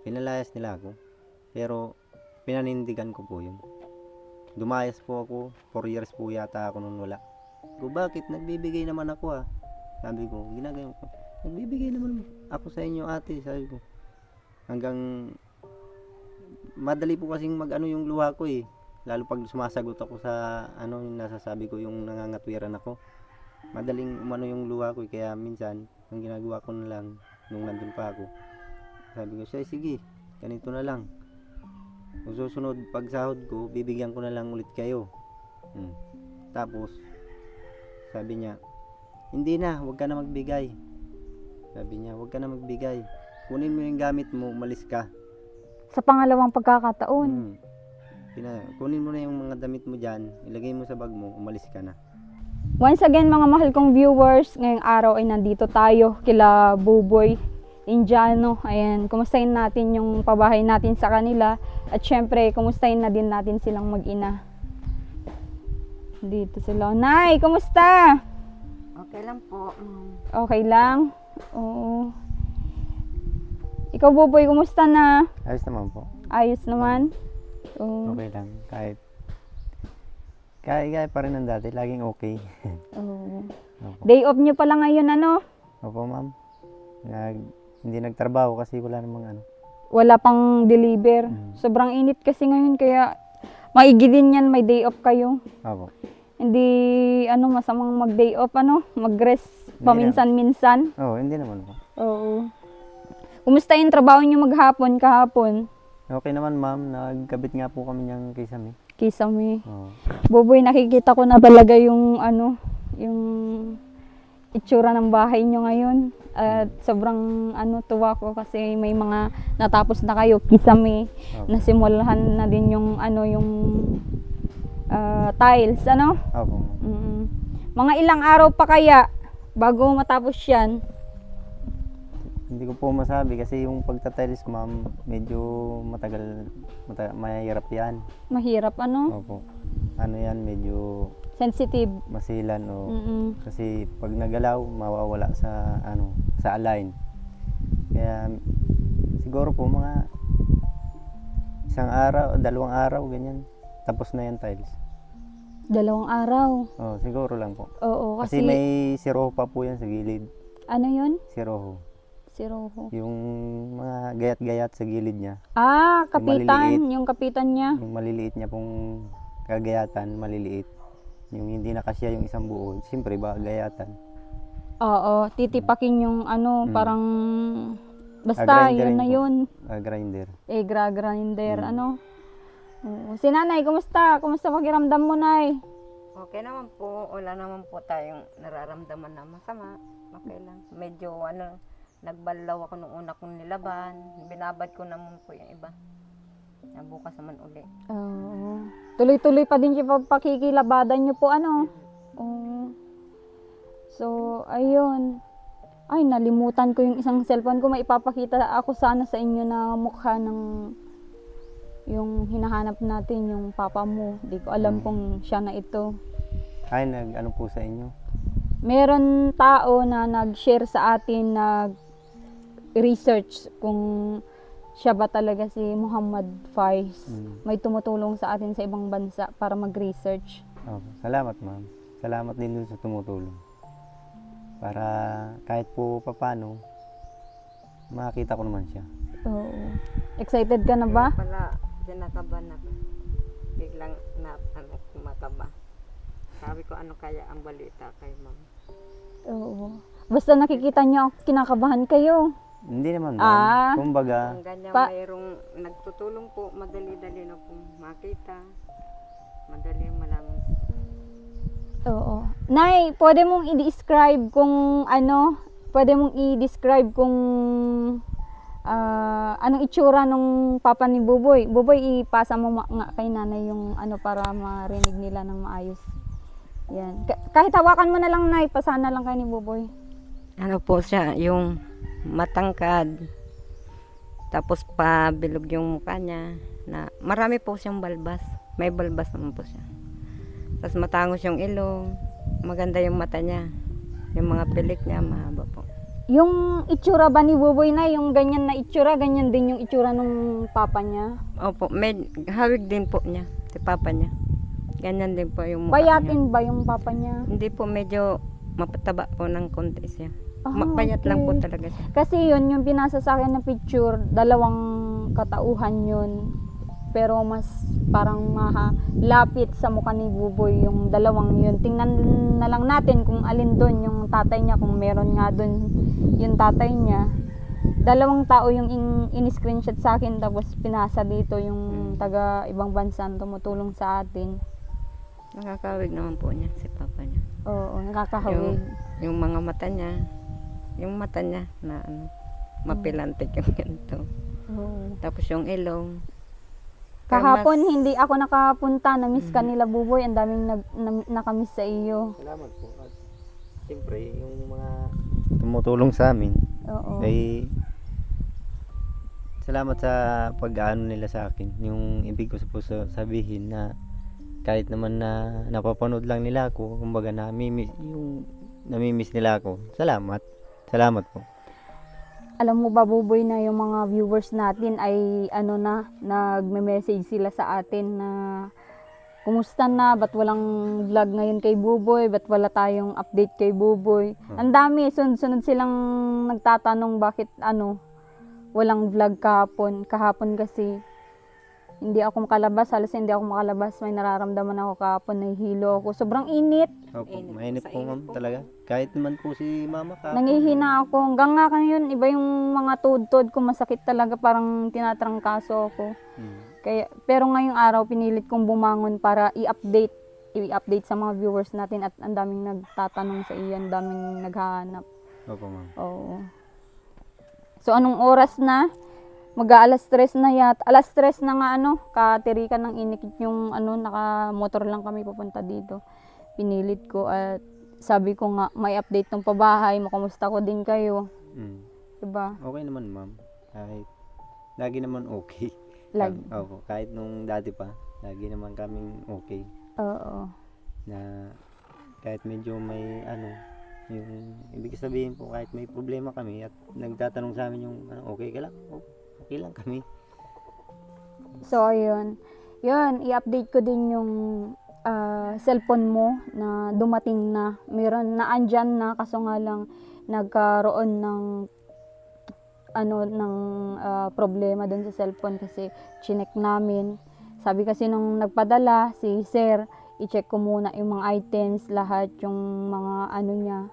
pinalayas nila ako. Pero pinanindigan ko po yun. Dumayas po ako, 4 years po yata ako nung wala. Bakit? Nagbibigay naman ako ah. Sabi ko, ginagawa ko. Nagbibigay naman ako sa inyo ate, sabi ko. Hanggang madali po kasing mag-ano yung luha ko eh. Lalo pag sumasagot ako sa yung nasasabi ko, yung nangangatwiran ako. Madaling umano yung luha ko eh. Kaya minsan, ang ginagawa ko na lang nung nandun pa ako. Sabi ko, sige, ganito na lang. Kung susunod pag sahod ko, bibigyan ko na lang ulit kayo. Tapos, sabi niya, hindi na, huwag ka na magbigay. Sabi niya, huwag ka na magbigay. Kunin mo yung gamit mo, umalis ka. Sa pangalawang pagkakataon. Kunin mo na yung mga damit mo dyan, ilagay mo sa bag mo, umalis ka na. Once again mga mahal kong viewers, ngayong araw ay nandito tayo kila Buboy Indiano. Ayan, kumustahin natin yung pabahay natin sa kanila. At syempre, kumustahin na din natin silang mag-ina. Dito sila. Nay, kumusta? Okay lang po. Okay lang? Oo. Ikaw, Buboy, kumusta na? Ayos naman po. Ayos naman? Oo. Okay lang. Kahit pa rin ng dati, laging okay. Oo. Opo. Day off nyo pala ngayon, ano? Opo, ma'am. Hindi nagtrabaho kasi wala namang ano. Wala pang deliver. Sobrang init kasi ngayon, kaya maigi din yan, may day off kayo. Opo. Hindi, masamang mag-day off, mag-rest Hindi paminsan-minsan. Oo, hindi naman po. Oo. Kumusta yung trabaho nyo maghapon, kahapon? Okay naman, ma'am. Nagkabit nga po kami niyang kisame. Kisame. Oo. Buboy, nakikita ko na talaga yung, yung itsura ng bahay nyo ngayon. At sobrang, tuwa ko kasi may mga natapos na kayo, kisame. Opo. Nasimulahan na din yung, yung tiles, Opo. Mga ilang araw pa kaya bago matapos yan? Hindi ko po masabi kasi yung pagtatiles, ma'am, medyo mahirap yan. Mahirap, Opo. Ano yan, medyo sensitive. masilan o Mm-mm. kasi pag nagalaw, mawawala sa sa align. Kaya siguro po mga 1 araw, 2 araw ganyan. Tapos na yan tiles. 2 araw. Oh, siguro lang po. Oo, Kasi kasi, may siroho pa po yan sa gilid. ano yun? Siroho. Si Rojo. Yung mga gayat-gayat sa gilid niya. Ah, Yung kapitan. maliliit. Yung kapitan niya. Yung maliliit niya pong kagayatan, maliliit. Yung hindi na kasya yung isang buo. Siyempre ba, gayatan. Oo, titipakin yung parang, basta, grinder yun na po. yun. Grinder. Grinder, Oo. Si nanay, kumusta? Kumusta pakiramdam mo, nay? Okay naman po. Wala naman po tayong nararamdaman na masama. Okay lang. Medyo nagbalaw ako nung una kong nilaban. Binabad ko naman po yung iba. Bukas naman uli. Oo. Tuloy-tuloy pa din yung pakikilabadan niyo po, Oo. So, ayun. Ay, nalimutan ko yung isang cellphone ko. Maipapakita ako sana sa inyo na mukha ng yung hinahanap natin, yung papa mo. Di ko alam kung siya na ito. Ay, nag-ano po sa inyo? Meron tao na nag-share sa atin, nag-research kung siya ba talaga si Muhammad Faiz. May tumutulong sa atin sa ibang bansa para mag-research. Salamat, ma'am. Salamat din dun sa tumutulong. Para kahit po papano, makita ko naman siya. Oo. Excited ka na ba? Kaya pala, kinakabahan ako. Biglang kumakaba. Sabi ko, ano kaya ang balita kay ma'am? Oo. Basta nakikita niyo, kinakabahan kayo. Hindi naman, ma'am. Kumbaga, Kung ganyan mayroong nagtutulong po, madali-dali na pong makita. Madali malaman. Oo. Nay, pwede mong i-describe kung anong itsura nung papa ni Buboy. Buboy, ipasa mo nga kay nanay yung para marinig nila ng maayos. Yan. Kahit hawakan mo na lang, nay, pasana lang kay ni Buboy. Ano po siya, yung matangkad. Tapos pabilog yung mukha niya. Na marami po siyang balbas. May balbas naman po siya. Tapos matangos yung ilong. Maganda yung mata niya. Yung mga pilik niya, mahaba po. Yung itsura ba ni Buboy na, yung ganyan na itsura, ganyan din yung itsura ng papa niya? Opo, hawig din po niya, si papa niya. Ganyan din po yung mukha niya. Payatin ba yung papa niya? Hindi po, medyo mapataba po ng konti siya. Ah, Mapayat lang po okay. talaga siya. Kasi yun, yung pinasa sa akin na picture, 2 katauhan yun. Pero mas parang malapit sa mukha ni Buboy yung 2 yun. Tingnan na lang natin kung alin doon yung tatay niya, kung meron nga doon yung tatay niya. 2 tao yung in-screenshot sa akin, tapos pinasa dito yung taga ibang bansa na tumutulong sa atin. Nakakawig naman po niya, si papa niya. Oo, nakakahawig. Yung mga mata niya na ano, mapilantik yung ganito. Oo. Tapos yung ilong. Kahapon Mas- hindi ako nakapunta, na-miss ka nila Buboy, ang daming nakamiss sa iyo. Salamat po. At siyempre, yung mga tumutulong sa amin, Oo. ay salamat sa pag-ano nila sa akin. Yung ibig ko po sabihin na kahit naman na napapanood lang nila ako, kumbaga namimiss nila ako. Salamat. Salamat po. Alam mo ba Buboy na yung mga viewers natin ay nagme-message sila sa atin na kumusta na, ba't walang vlog ngayon kay Buboy, ba't wala tayong update kay Buboy. Ang dami, sunod-sunod silang nagtatanong bakit walang vlog kahapon kasi hindi ako makalabas, halos hindi ako makalabas, may nararamdaman ako kahapon, nahihilo ako, sobrang init. Opo, Init po, mainit sa po init ma'am po. talaga. Kahit naman po si mama ka. Nangihina ako. Hanggang nga ngayon, iba yung mga tudtod ko, masakit talaga, parang tinatrangkaso ako. Pero ngayong araw, pinilit kong bumangon para i-update sa mga viewers natin, at ang daming nagtatanong sa iyo, ang daming naghahanap. Opo ma'am. Oo. So, anong oras na? Mag-aalas 3 na Alas 3 na nga katirikan ng inikit yung naka-motor lang kami papunta dito. Pinilit ko at sabi ko nga, may update ng pabahay, makamusta ko din kayo. Diba? Okay naman ma'am. Kahit lagi naman okay. Lagi. Opo, kahit nung dati pa, lagi naman kaming okay. Oo. Na kahit medyo may yung ibig sabihin po, kahit may problema kami at nagtatanong sa amin yung okay ka lang? Okay lang kami. So, ayun. Yun, i-update ko din yung cellphone mo na dumating na. Meron na andyan na, kaso nga lang nagkaroon ng problema dun sa cellphone kasi chinek namin. Sabi kasi nung nagpadala si Sir, i-check ko muna yung mga items, lahat yung mga niya.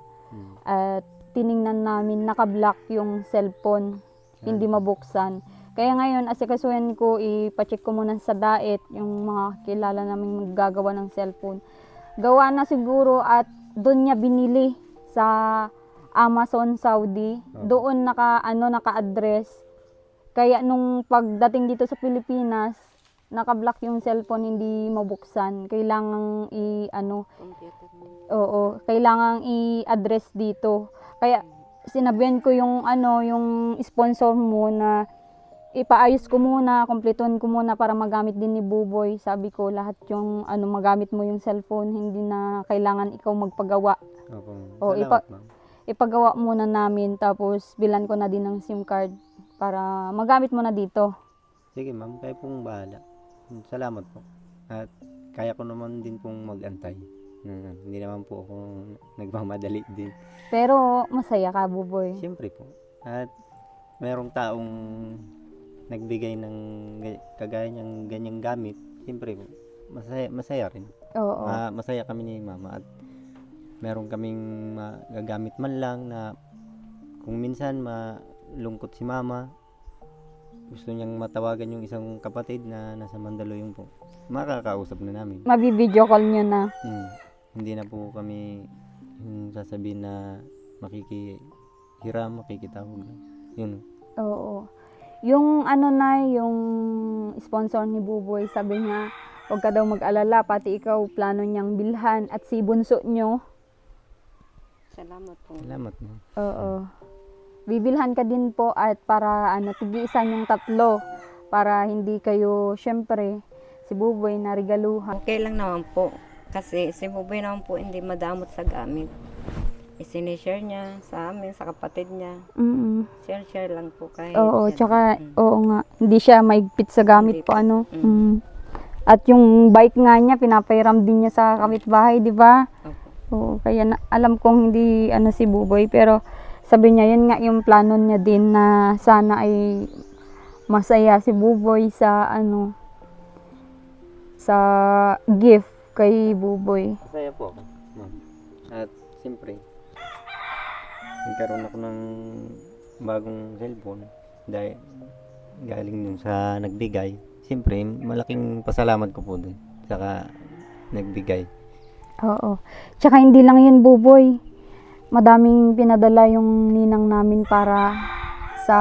At tiningnan namin, naka-block yung cellphone, hindi mabuksan. Kaya ngayon, asikasuhin ko, ipacheck ko muna sa DAET yung mga kilala naming maggagawa ng cellphone. Gawa na siguro at doon niya binili sa Amazon Saudi. Doon naka-address. Kaya nung pagdating dito sa Pilipinas, naka-block yung cellphone, hindi mabuksan. Kailangang kailangang i-address dito. Kaya sinabihan ko yung yung sponsor mo na ipaayos ko muna, kumpletuhin ko muna para magamit din ni Buboy. Sabi ko, lahat yung magamit mo yung cellphone, hindi na kailangan ikaw magpagawa. Opo ma'am. O, Salamat ma'am. Ipagawa muna namin, tapos bilan ko na din ng SIM card para magamit mo na dito. Sige ma'am, kayo pong bahala. Salamat po. At kaya ko naman din pong mag-antay. Hindi naman po ako nagmamadali din. Pero masaya ka, Buboy. Siyempre po. At merong taong nagbigay ng kagaya niyang ganyang gamit. Siyempre po, masaya rin. Oo. Masaya kami ni mama at meron kaming magagamit man lang na kung minsan malungkot si mama, gusto niyang matawagan yung isang kapatid na nasa Mandaluyong po, makakausap na namin. Mabi-video call nyo na. Hindi na po kami yung sasabihin na makikihiram, makikitawag. Yun. Oo. Yung yung sponsor ni Buboy, sabi niya, huwag ka daw mag-alala, pati ikaw plano niyang bilhan at si bunso nyo. Salamat po. Salamat mo. Oo. Bibilhan ka din po at para tigisan yung 3 para hindi kayo, syempre, si Buboy na regaluhan. Okay lang naman po. Kasi si Buboy naman po hindi madamot sa gamit. isinishare niya sa amin, sa kapatid niya. Mm. Share lang po kahit. Oo, yan. tsaka, Mm. oo nga, hindi siya maigpit sa gamit Hindi po, po. ano. Mm. Mm. At yung bike nga niya, pinapairam din niya sa kapitbahay, di ba? Opo. Oo, kaya alam kong hindi ano si Buboy, pero sabi niya, yun nga yung plano niya din na sana ay masaya si Buboy sa ano, sa gift kay Buboy. Masaya po ako, ma'am. At siyempre, nagkaroon ako ng bagong cellphone dahil galing dun sa nagbigay. Siyempre, malaking pasalamat ko po dun. Saka nagbigay. Oo. Tsaka hindi lang yun, Buboy. Madaming pinadala yung ninang namin para sa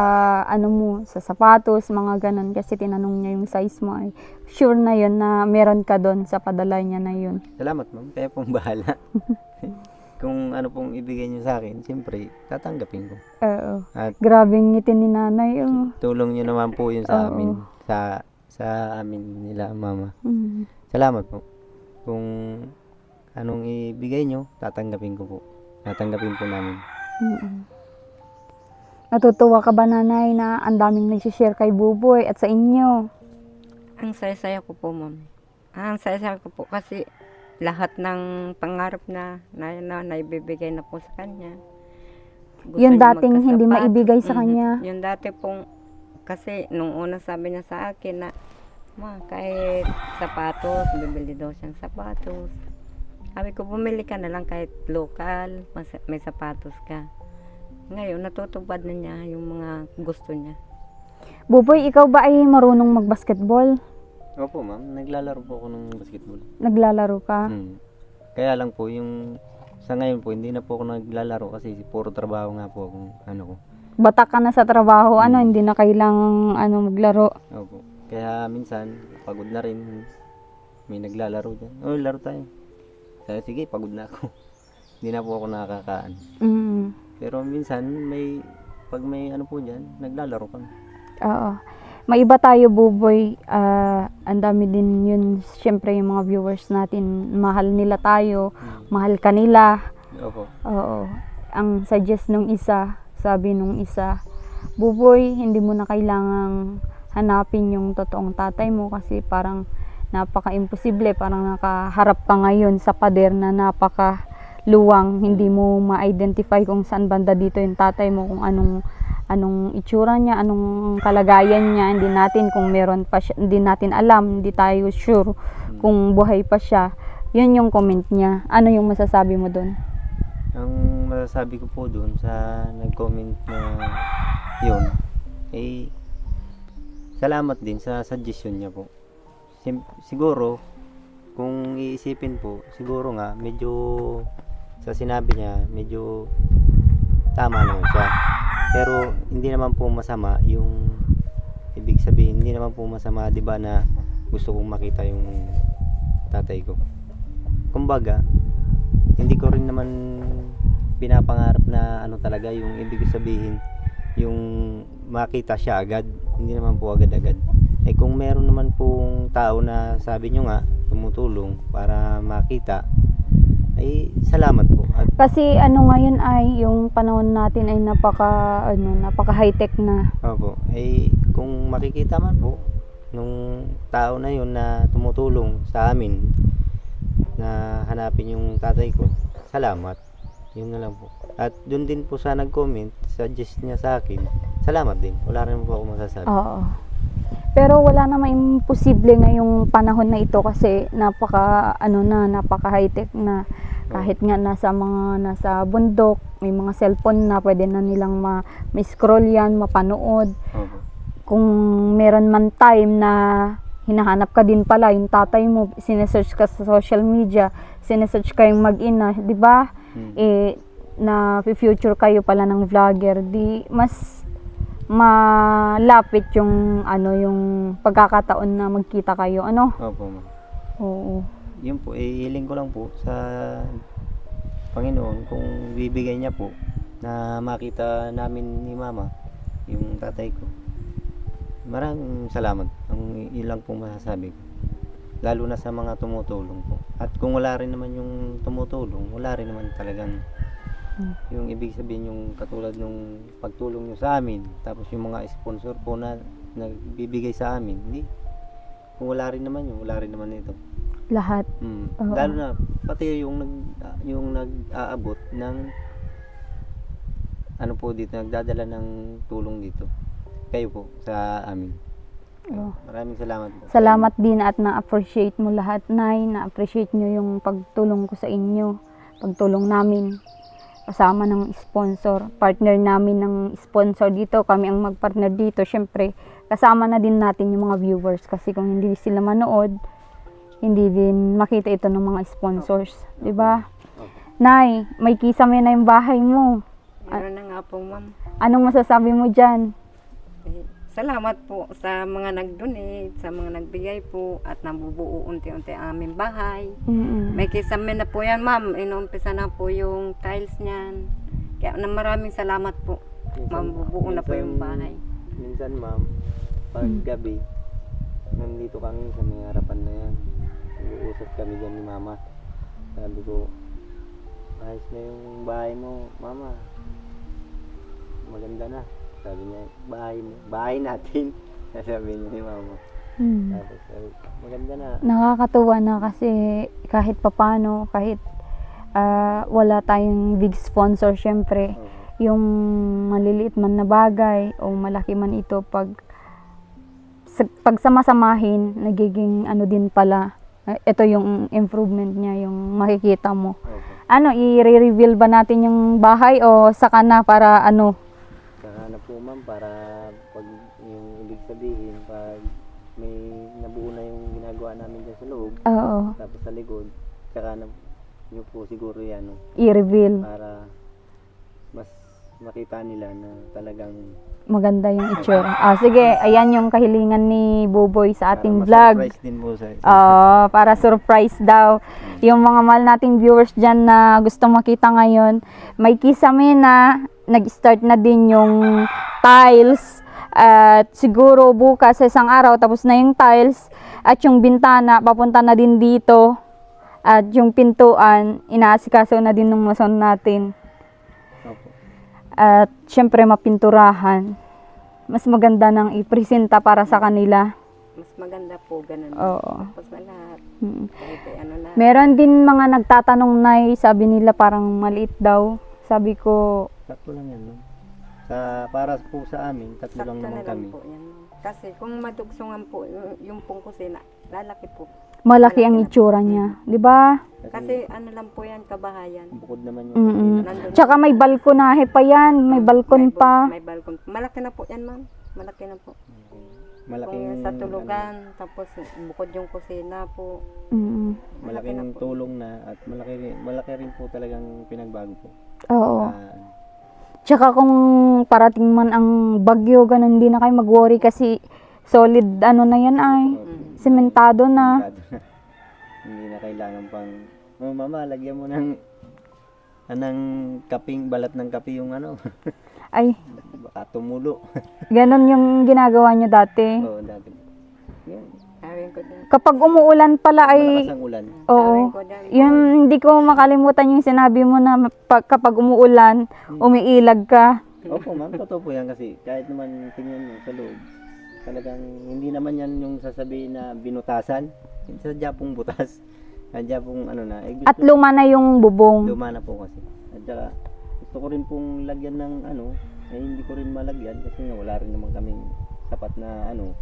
ano mo, sa sapatos, mga ganun. Kasi tinanong niya yung size mo. Ay, sure na yun na meron ka doon sa padala niya na yun. Salamat, ma'am. Kaya pong bahala. Kung ano pong ibigay niyo sa akin, siyempre, tatanggapin ko. Oo. At Grabe yung ngiti ni nanay. Oh. tulong niyo naman po yun sa Oo. amin. Sa amin nila, mama. Mm. Salamat po. Kung anong ibigay nyo, tatanggapin ko po. Tatanggapin po namin. Mm. Natutuwa ka ba, nanay, na ang daming nagsishare kay Buboy at sa inyo? Ang saya-saya ko po, ma'am. Ang saya-saya ko po kasi lahat ng pangarap na naibibigay na po sa kanya. Gusto Yung niya dating hindi magkasapatos. maibigay sa Mhm. kanya. Yung dati pong, kasi nung una sabi niya sa akin na, ma, kahit sapatos, bibili daw siyang sapatos. Sabi ko, bumili ka na lang kahit local, may sapatos ka. Ngayon, natutupad na niya yung mga gusto niya. Buboy, ikaw ba ay marunong mag-basketball? Opo, ma'am. Naglalaro po ako ng basketball. Naglalaro ka? Kaya lang po, sa ngayon po, hindi na po ako naglalaro kasi puro trabaho nga po akong ko. Bata ka na sa trabaho, hindi na kailangang maglaro. Opo. Kaya minsan, pagod na rin. May naglalaro dyan. Oh, laro tayo. Sabi, sige, pagod na ako. Hindi na po ako nakakakaan. Mm. Pero minsan, pag may po dyan, naglalaro kami. Oo. May iba tayo, Buboy. Ang dami din yun. Siyempre, yung mga viewers natin, mahal nila tayo. Mahal ka nila. Opo. Oo. Ang suggest nung isa, sabi nung isa, Buboy, hindi mo na kailangang hanapin yung totoong tatay mo kasi parang napaka-imposible. Parang nakaharap ka ngayon sa pader na napaka-luwang. Hindi mo ma-identify kung saan banda dito yung tatay mo, kung anong itsura niya, anong kalagayan niya. Hindi natin kung meron pa siya, hindi natin alam, hindi tayo sure kung buhay pa siya. Yun yung comment niya. Ano yung masasabi mo doon? Ang masasabi ko po doon sa nag-comment na yun, salamat din sa suggestion niya po. Siguro, kung iisipin po, siguro nga, medyo sa sinabi niya, medyo tama naman siya. Pero hindi naman po masama yung ibig sabihin, hindi naman po masama, 'di ba, na gusto kong makita yung tatay ko. Kumbaga, hindi ko rin naman pinapangarap na talaga yung ibig sabihin yung makita siya agad. Hindi naman po agad-agad. Kung meron naman pong tao na sabi nyo nga tumutulong para makita, salamat po. At Kasi ngayon ay yung panahon natin ay napaka high-tech na. opo, kung makikita man po nung tao na yun na tumutulong sa amin na hanapin yung tatay ko, salamat. Yun na lang po. At doon din po sa nag-comment, suggest niya sa akin, salamat din. Wala rin po ako masasabi. Oo. Pero wala namang imposible ngayong panahon na ito kasi napaka high-tech na. Kahit nga nasa bundok, may mga cellphone na pwede na nilang ma-scroll yan, mapanood. Opo. Kung meron man time na hinahanap ka din pala yung tatay mo, sinesearch ka sa social media, sinesearch kayong mag-ina, di ba? Na future kayo pala ng vlogger, di mas malapit yung yung pagkakataon na magkita kayo, Opo, ma'am. Oo. Yun po, hiling ko lang po sa Panginoon kung bibigay niya po na makita namin ni mama yung tatay ko. Maraming salamat. Yun lang po masasabi ko. Lalo na sa mga tumutulong po. At kung wala rin naman yung tumutulong, wala rin naman talagang Yung ibig sabihin yung katulad nung pagtulong nyo sa amin, tapos yung mga sponsor po na nagbibigay sa amin, hindi. Kung wala rin naman yun, wala rin naman ito. Lahat. Oo. Lalo na pati yung nag-aabot ng ano po dito, nagdadala ng tulong dito. Kayo po sa amin. Oo. Maraming salamat po. Salamat din at na-appreciate mo lahat, Nay. Na-appreciate nyo yung pagtulong ko sa inyo. Pagtulong namin. Kasama ng sponsor. Partner namin ng sponsor dito. Kami ang mag-partner dito. Siyempre, kasama na din natin yung mga viewers. Kasi kung hindi sila manood, hindi din makita ito ng mga sponsors. Di ba? Nay, may kisame na yung bahay mo. Meron na nga po, ma'am. Anong masasabi mo dyan? Salamat po sa mga nag-donate, sa mga nagbigay po at nabubuo unti-unti ang aming bahay. Mm-mm. May kisame na po yan, ma'am. Inuumpisa na po yung tiles niyan. Kaya maraming salamat po. Mabubuo na po yung bahay. Minsan ma'am, pag gabi, nandito kami sa may harapan na yan. Nag-uusap kami dyan ni mama. Sabi ko, ayos na yung bahay mo, mama. Maganda na. Sabi niya, bahay natin. Sabi niya ni mama. Tapos, maganda na. Nakakatuwa na kasi kahit papano, kahit wala tayong big sponsor, syempre, yung maliliit man na bagay o malaki man ito, pag sama-samahin, nagiging ano din pala, ito yung improvement niya, yung makikita mo. Ano, i-reveal ba natin yung bahay o saka na para ano? Saka na po ma'am, para pag yung ibig sabihin, pag may nabuo na yung ginagawa namin dyan sa loob, Oo, tapos sa likod, saka na nyo po siguro yan, i-reveal. para mas makita nila na talagang Maganda yung itsura. Sige, ayan yung kahilingan ni Buboy sa ating para vlog. ma-surprise din po sa Para surprise daw. Yung mga mahal nating viewers dyan na gusto makita ngayon, may kisame na, nag-start na din yung tiles. At siguro bukas sa isang araw, tapos na yung tiles. At yung bintana, papunta na din dito. At yung pintuan, inaasikaso na din ng mason natin. Opo. At syempre mapinturahan. Mas maganda nang ipresenta para sa kanila. Mas maganda po, ganun. Oo. Tapos na lahat. Mm. Kahit ano na. Meron din mga nagtatanong na sabi nila parang maliit daw. Sabi ko, Sakto lang yan, no? Para po sa amin, tatlo Sakto lang na naman lang kami. po yan. Kasi kung madugsungan po, yung pong kusina, lalaki po. malaki ang itsura niya. Di ba? Kasi ano lang po yan, kabahayan. Bukod naman yung Mm-mm. Nandun Tsaka may balkonahe pa yan. May balkon pa. May balkon. Malaki na po yan, ma'am. Malaki na po. malaking, Kung sa tulugan, tapos bukod yung kusina po. Mm. malaking malaki na po. tulong na at malaki rin po talagang pinagbago po. Oo. Ah, Tsaka kung parating man ang bagyo, ganun din na kayo mag-worry kasi solid ano na yan ay. Sementado na. delikado na. Hindi na kailangan pang, mama, lagyan mo ng balat ng kape yung ano, Ay, baka tumulo. ganun yung ginagawa nyo dati. Oo, dati. Yan, Sabihin ko din. Kapag umuulan pala ay, malakas ang ulan. oo. Yung hindi ko makalimutan yung sinabi mo na kapag umuulan, umiilag ka. Opo ma'am, totoo po yan kasi kahit naman tingnan mo sa loob, talagang hindi naman yan yung sasabihin na binutasan. Sadya pong butas. Sadya pong ano na. At luma na yung bubong. Luma na po kasi. At saka gusto ko rin pong lagyan ng ano, hindi ko rin malagyan kasi nga wala rin naman kaming sapat na ano,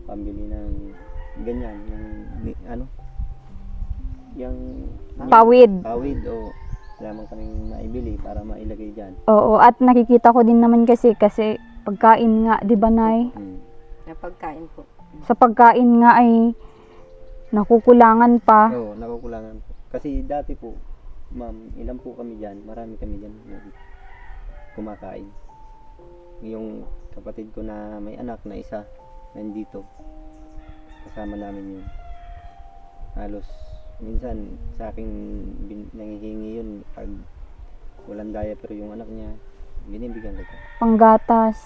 pambili ng ganyan, yung Pawid. pawid o wala naman kaming maibili para mailagay dyan. Oo, at nakikita ko din naman kasi pagkain nga, di ba Nay? Na pagkain po. Sa pagkain nga ay nakukulangan pa. Oo, nakukulangan po. Kasi dati po, ma'am, ilan po kami dyan, marami kami dyan kumakain. Yung kapatid ko na may anak na isa, nandito. Kasama namin yun. Halos, minsan sa akin nangihingi yun pag walang diaper yung anak niya, binibigyan ko siya. Panggatas.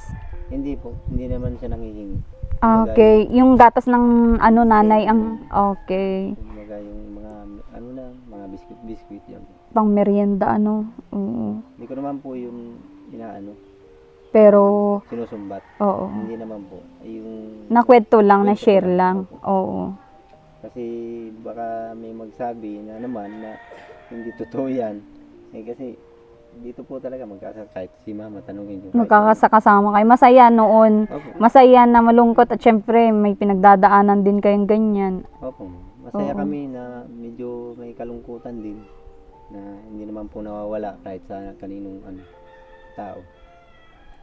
Hindi po, hindi naman siya nangihingi. Okay, yung gatas ng ano nanay ang okay. Kumbaga yung mga ano lang, mga biscuit yan. pang merienda, ano. Oo. Hindi ko naman po yung inaano, Pero, sinusumbat. oo. Hindi naman po. Yung Nakwento lang, Kwento ko na-share lang. lang. Oo. kasi baka may magsabi na naman na hindi totoo yan. Eh kasi dito po talaga kahit si mama tanungin nyo. Magkakasakasama kayo. Masaya noon. Opo. Masaya na malungkot at syempre may pinagdadaanan din kayong ganyan. Opo. Masaya Oo. kami na medyo may kalungkutan din na hindi naman po nawawala kahit sa kaninong tao.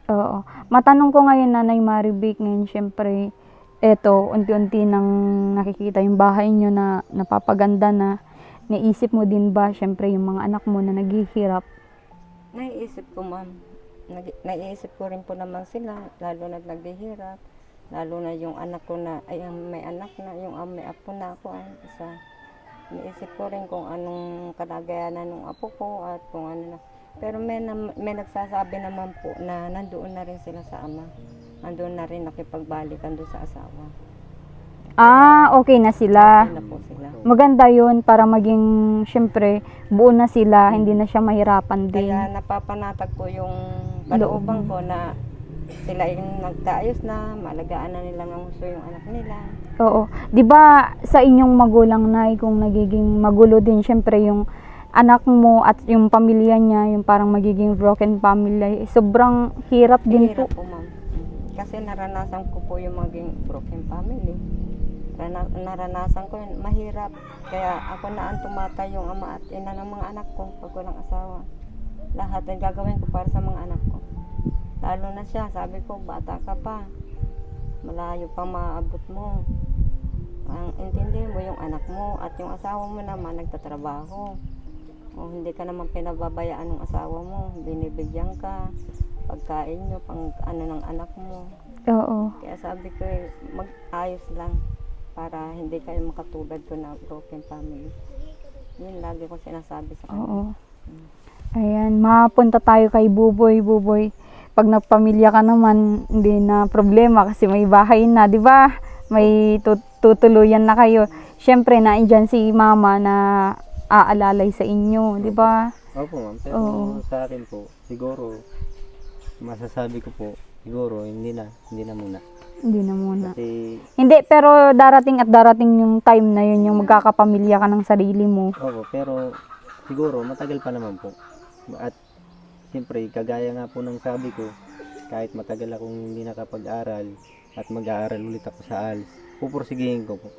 Oo. Matanong ko ngayon, Nanay Marivic, ngayon syempre, eto, unti-unti nang nakikita yung bahay nyo na napapaganda na. Naisip mo din ba, syempre, yung mga anak mo na naghihirap? Naiisip ko, ma'am. Naiisip ko rin po naman sila, lalo na naghihirap. Lalo na yung anak ko na, ay ang may anak na, yung may apo na ako, ay isa. Naisip ko rin kung anong kalagayanan ng apo ko at kung ano na. Pero may nagsasabi naman po na nandoon na rin sila sa ama. Nandoon na rin nakipagbalikan doon sa asawa. Ah, okay na sila. Okay na po sila. Maganda yun para maging, syempre, buo na sila, hindi na siya mahirapan din. Kaya napapanatag ko yung kalooban ko na sila yung nagkaayos na, malagaan na nila ng gusto yung anak nila. Oo. 'Di ba sa inyong magulang, Nay, kung nagiging magulo din syempre yung anak mo at yung pamilya niya, yung parang magiging broken family, sobrang hirap din Hirap po. po, ma'am. Kasi naranasan ko po yung maging broken family. Naranasan ko yun, mahirap. Kaya ako na ang tumatay yung ama at ina ng mga anak ko pag walang asawa. Lahat ang gagawin ko para sa mga anak ko. Lalo na siya, sabi ko, bata ka pa. Malayo pang maabot mo. Ang intindihin mo yung anak mo at yung asawa mo naman nagtatrabaho. O hindi ka naman pinababayaan ng asawa mo. Binibigyan ka, pagkain nyo, pang ano ng anak mo. Oo. Kaya sabi ko, mag-ayos lang para hindi kayo makatulad ko na broken family. Yun lagi ko sinasabi sa kanila. Oo. Ayan, mapunta tayo kay Buboy. Buboy, pag nagpamilya ka naman, hindi na problema kasi may bahay na, di ba? May tutuluyan na kayo. Siyempre, naandyan si mama na aalalay sa inyo, di ba? Opo, ma'am. Pero Oo. sa akin po, siguro, masasabi ko po, siguro, hindi na muna. Hindi na muna. Kasi, Hindi, pero darating at darating yung time na yun, yung magkakapamilya ka ng sarili mo. opo, pero, siguro, matagal pa naman po. At, siyempre, kagaya nga po ng sabi ko, kahit matagal akong hindi nakapag-aral, at mag-aaral ulit ako sa ALS, pupursigihin ko po.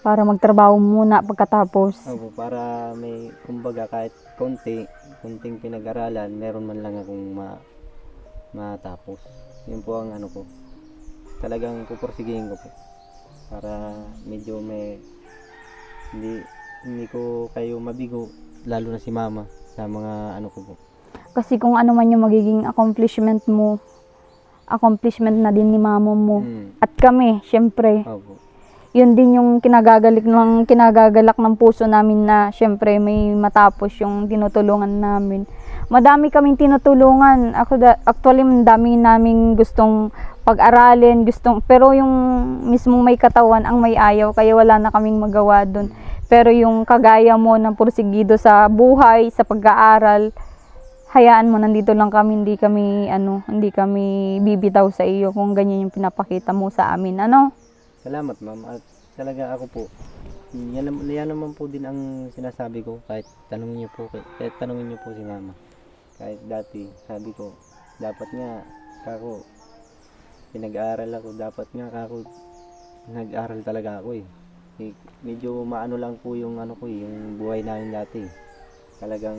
Para magtrabaho muna pagkatapos. Opo, para may, kumbaga, kahit konting pinag-aralan, meron man lang akong matapos. Yun po ang ano ko. Talagang pupursigihin ko po. Para medyo hindi ko kayo mabigo, lalo na si mama, sa mga ano ko po. Kasi kung ano man yung magiging accomplishment mo, accomplishment na din ni mama mo. At kami, syempre, Opo. yun din yung kinagagalak ng puso namin na syempre may matapos yung tinutulungan namin. Madami kaming tinutulungan. Actually, madami naming gustong pag-aralin, pero yung mismong may katawan ang may ayaw, kaya wala na kaming magawa doon. Pero yung kagaya mo ng pursigido sa buhay, sa pag-aaral, hayaan mo, nandito lang kami, hindi kami bibitaw sa iyo kung ganyan yung pinapakita mo sa amin, ano? Salamat, ma'am. At talaga ako po, yan naman po din ang sinasabi ko, kahit tanungin niyo po si mama. Kahit dati, sabi ko, dapat nga kako pinag-aaral ako, dapat nga kako nag-aral talaga ako eh. Medyo maano lang po yung yung buhay namin dati. Talagang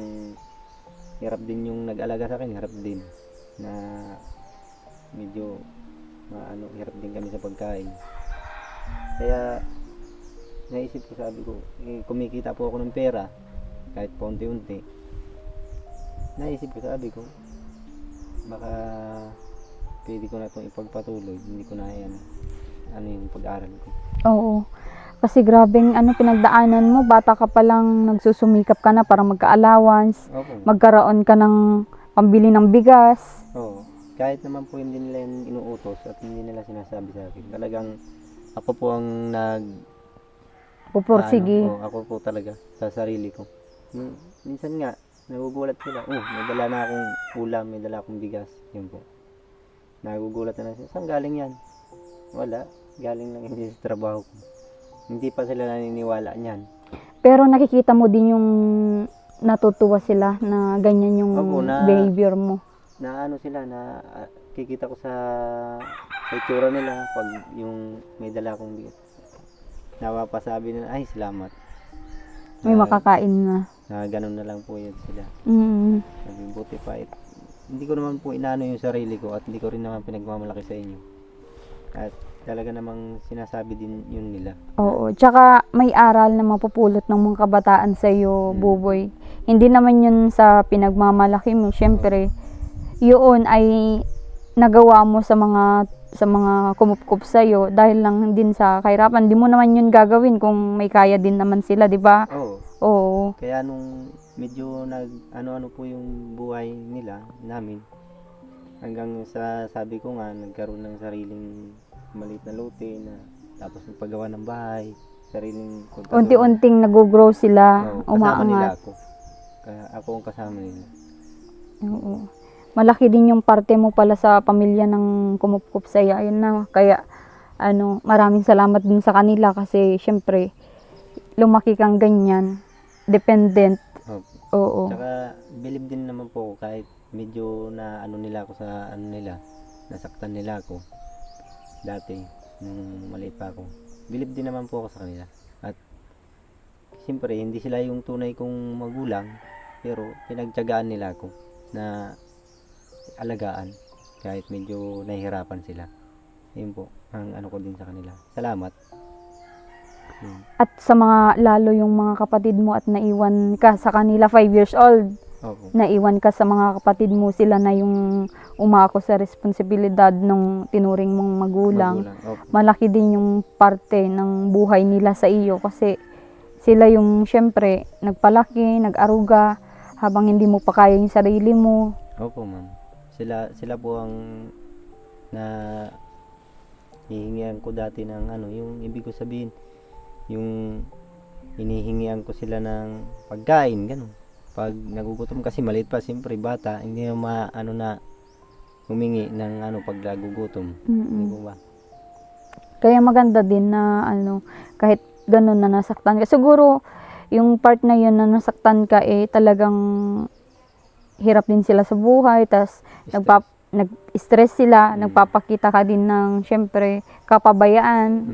hirap din yung nag-alaga sa akin, hirap din na medyo hirap din kami sa pagkain. Kaya naisip ko, sabi ko, kumikita po ako ng pera kahit paunti-unti. Naisip ko, sabi ko, baka pwede ko na itong ipagpatuloy, hindi ko na yung pag-aaral ko. Oo. Kasi grabeng pinagdaanan mo, bata ka pa lang, nagsusumikap ka na para magka-allowance, Opo. magkaroon ka ng pambili ng bigas. Oo. Kahit naman po hindi nila yung inuutos at hindi nila sinasabi sa akin. Talagang ako po ang Pupursige. ako po talaga sa sarili ko. Minsan nga, nagugulat sila. Oh, may dala na akong ulam, may dala akong bigas. Yun po. Nagugulat na lang sila. Saan galing yan? Wala. Galing lang hindi sa trabaho ko. Hindi pa sila naniniwala niyan. Pero nakikita mo din yung natutuwa sila na ganyan yung Opo, behavior mo. Na ano sila, na kikita ko sa itsura nila pag yung may dala akong bigas. Napapasabi nila, ay salamat. May makakain na. Na ganun na lang po yun sila. Mm. Sabi, buti pa. Hindi ko naman po inaano yung sarili ko at hindi ko rin naman pinagmamalaki sa inyo. At talaga namang sinasabi din yun nila. Oo. Tsaka may aral na mapupulot ng mga kabataan sa iyo, Buboy. Hindi naman yun sa pinagmamalaki mo. Siyempre, yun ay nagawa mo sa mga kumupkup sa iyo dahil lang din sa kahirapan. Di mo naman yun gagawin kung may kaya din naman sila, di ba? Oo. Oo. Kaya nung medyo ano-ano po yung buhay nila, namin, hanggang sa sabi ko nga, nagkaroon ng sariling maliit na lote na tapos yung paggawa ng bahay, sariling kontador. Unti-unting nag-grow sila, Oo, kasama nila umaangat. ako. Kaya ako ang kasama nila. Oo. Malaki din yung parte mo pala sa pamilya ng kumupkup sa iyo. Ayun na. Kaya maraming salamat din sa kanila kasi syempre lumaki kang ganyan, dependent. Opo. Oo. Tsaka believe din naman po ako kahit medyo na ano nila ako sa ano nila, nasaktan nila ako dati nung maliit pa ako. Believe din naman po ako sa kanila. At siyempre hindi sila yung tunay kong magulang, pero pinagtiyagaan nila ako na alagaan kahit medyo nahihirapan sila. Yun po ang ano ko din sa kanila. Salamat. Yun. At sa mga lalo yung mga kapatid mo at naiwan ka sa kanila 5 years old. Opo. Naiwan ka sa mga kapatid mo, sila na yung umako sa responsibilidad ng tinuring mong magulang. Opo. Malaki din yung parte ng buhay nila sa iyo kasi sila yung syempre nagpalaki, nag-aruga habang hindi mo pa kaya yung sarili mo. Opo, ma'am. Sila po ang na hihingian ko dati ng ano, yung ibig ko sabihin, yung hinihingian ko sila ng pagkain, gano'n. Pag nagugutom kasi maliit pa, siyempre bata, hindi na maano na humingi ng ano pag nagugutom. Hindi po ba? Kaya maganda din na kahit ganun na nasaktan ka. Siguro yung part na yun na nasaktan ka talagang hirap din sila sa buhay, tas nag-stress sila, nagpapakita ka din ng syempre kapabayaan.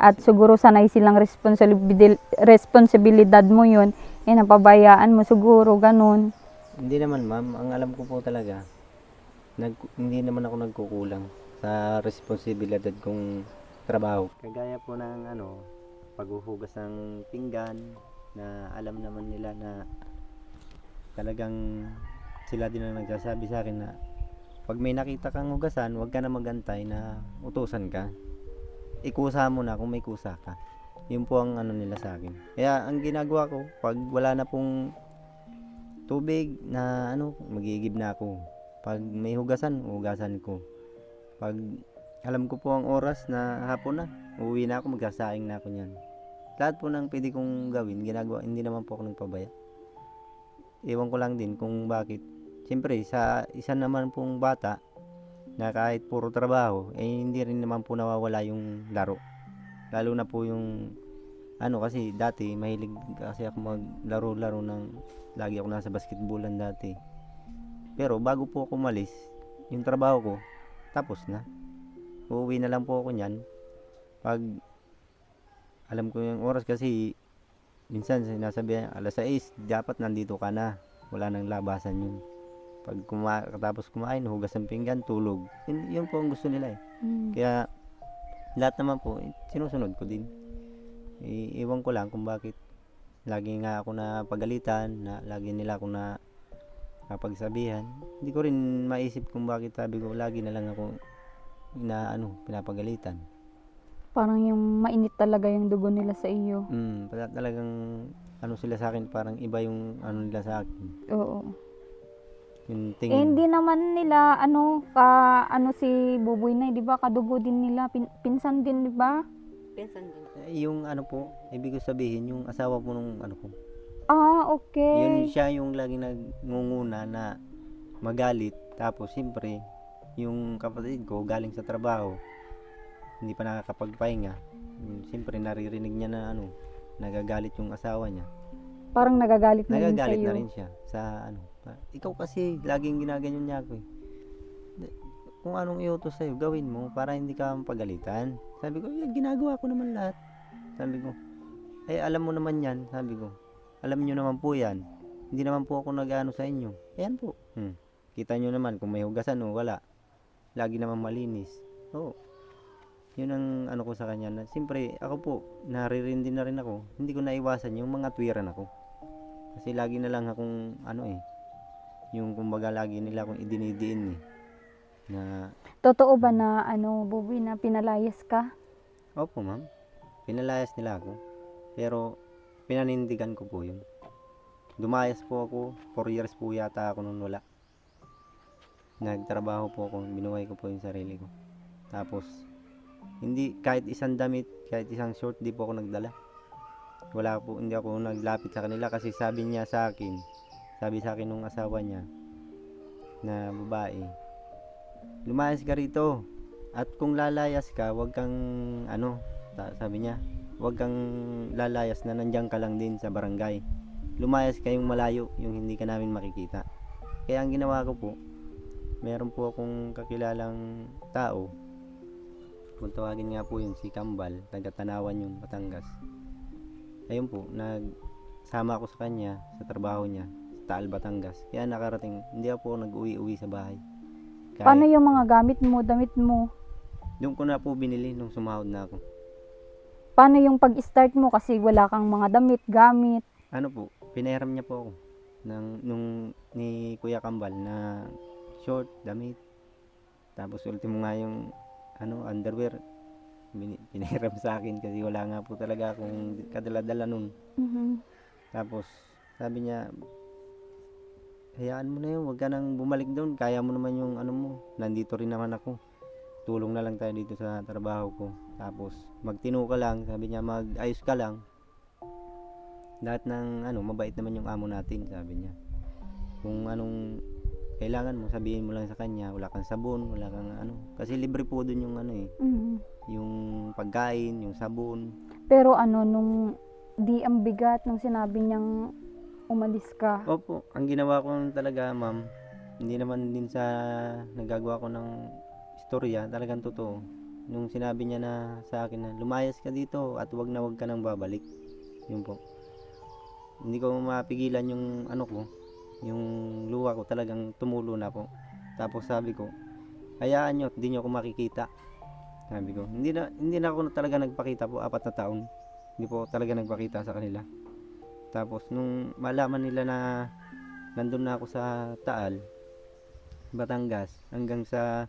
At siguro sanay silang responsibilidad mo yun, napabayaan mo siguro, ganun. Hindi naman, ma'am. Ang alam ko po talaga, hindi naman ako nagkukulang sa responsibilidad kong trabaho. Kagaya po ng paghuhugas ng pinggan, na alam naman nila na talagang sila din ang nagsasabi sa akin na pag may nakita kang hugasan, huwag ka na magantay na utusan ka. Ikusa mo na kung may kusa ka. Yun po ang nila sa akin. Kaya ang ginagawa ko, pag wala na pong tubig na magigib na ako. Pag may hugasan, hugasan ko. Pag alam ko po ang oras na hapon na, uuwi na ako, magsasaing na ako niyan. Lahat po ng pwede kong gawin, ginagawa, hindi naman po ako nagpabaya. Ewan ko lang din kung bakit. Siyempre, sa isa naman pong bata, na kahit puro trabaho, hindi rin naman po nawawala yung laro. Lalo na po yung kasi dati mahilig kasi ako maglaro-laro lagi ako nasa basketballan dati. Pero bago po ako umalis, yung trabaho ko tapos na. Uuwi na lang po ako niyan pag alam ko yung oras, kasi minsan sinasabi alas 6 dapat nandito ka na, wala nang labasan yun. Pag katapos kumain, hugas ng pinggan, tulog. Yun po ang gusto nila . Kaya lahat naman po sinusunod ko din. Iwan ko lang kung bakit lagi nga ako na pagalitan, na lagi nila ako na kapagsabihan. Hindi ko rin maisip kung bakit sabi ko lagi na lang ako pinapagalitan. Parang yung mainit talaga yung dugo nila sa iyo. Talagang sila sa akin, parang iba yung nila sa akin. Oo. Yung tingin. Hindi naman nila si Buboy na, 'di ba? Kadugo din nila, pinsan din, 'di ba? Pinsan din. Yung po, ibig ko sabihin yung asawa po nung Ah, Yun okay. siya yung laging nagngunguna na magalit. Tapos siyempre, yung kapatid ko galing sa trabaho, hindi pa nakakapagpahinga. Siyempre naririnig niya na nagagalit yung asawa niya. Parang nagagalit na din Nagagalit na sa'yo. rin siya sa ikaw kasi laging ginaganyan niya ako eh. Kung anong iutos sa'yo, gawin mo para hindi ka mapagalitan. Sabi ko, ginagawa ko naman lahat. Sabi ko, alam mo naman yan. Sabi ko, alam niyo naman po yan. Hindi naman po ako nag-ano sa inyo. Ayan po. Kita niyo naman kung may hugasan o wala. Lagi naman malinis. Oo. Yun ang ano ko sa kanya na siyempre ako po, naririndi na rin ako. Hindi ko naiwasan yung mga tuwiran ako. Kasi lagi na lang akong yung kumbaga lagi nila akong idinidiin na Totoo ba na Buboy, na pinalayas ka? opo ma'am, pinalayas nila ako. Pero pinanindigan ko po yun. Dumayas po ako, 4 years po yata ako nung wala. Nagtrabaho po ako, binuhay ko po yung sarili ko. Tapos, hindi, kahit isang damit, kahit isang short, di po ako nagdala. Hindi ako naglapit sa kanila kasi sabi sa akin nung asawa niya na babae, lumayas ka rito. At kung lalayas ka, wag kang sabi niya, wag kang lalayas na nandiyan ka lang din sa barangay. Lumayas kayong malayo, yung hindi ka namin makikita. Kaya ang ginawa ko po, meron po akong kakilalang tao. Kung tawagin nga po yun si Kambal, taga Tanawan yung Batangas. Ayun po, nagsama ako sa kanya sa trabaho niya sa Taal, Batangas. Kaya nakarating, hindi ako nag-uwi-uwi sa bahay. Paano Kahit yung mga gamit mo, damit mo? doon ko na po binili nung sumahod na ako. Paano yung pag-start mo kasi wala kang mga damit, gamit? Ano po, pinahiram niya po ako nung ni Kuya Kambal na short, damit. Tapos ultimo nga yung underwear, pinahiram sa akin kasi wala nga po talaga akong kadala-dala nun. Mhm. Tapos sabi niya, hayaan mo na yun, wag ka nang bumalik doon, kaya mo naman yung mo, nandito rin naman ako, tulong na lang tayo dito sa trabaho ko. Tapos magtino ka lang, sabi niya, mag-ayos ka lang, lahat ng mabait naman yung amo natin, sabi niya. Kung anong kailangan mo, sabihin mo lang sa kanya, wala kang sabon, wala kang kasi libre po dun yung Mhm. yung pagkain, yung sabon. Pero nung di ang bigat nung sinabi niyang umalis ka. Opo, ang ginawa ko talaga ma'am, hindi naman din sa nagagawa ko ng istorya, talagang totoo. Nung sinabi niya na sa akin na lumayas ka dito at wag ka nang babalik. Yun po. Hindi ko mapigilan yung yung luha ko, talagang tumulo na po. Tapos sabi ko, hayaan nyo, hindi nyo ako makikita. Sabi ko, hindi na ako talaga nagpakita po, 4 na taon. Hindi po talaga nagpakita sa kanila. Tapos nung malaman nila na nandun na ako sa Taal, Batangas, hanggang sa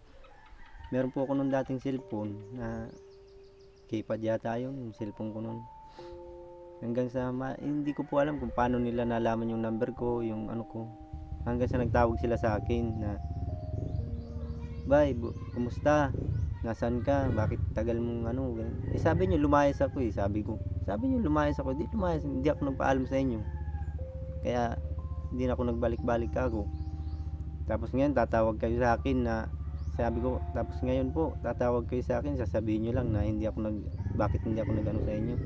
meron po ako nung dating cellphone na keypad yata yung cellphone ko nun. Hanggang sa hindi ko po alam kung paano nila nalaman yung number ko, yung ko. Hanggang sa nagtawag sila sa akin na, "Bay, kumusta? Nasaan ka? Bakit tagal mong ganun?" Sabi niyo lumayas ako sabi ko. Sabi niyo lumayas ako, hindi ako nagpaalam sa inyo. Kaya hindi na ako nagbalik-balik ako. Tapos ngayon tatawag kayo sa akin na, sabi ko, tapos ngayon po tatawag kayo sa akin, sasabihin niyo lang na bakit hindi ako nag-ano sa inyo.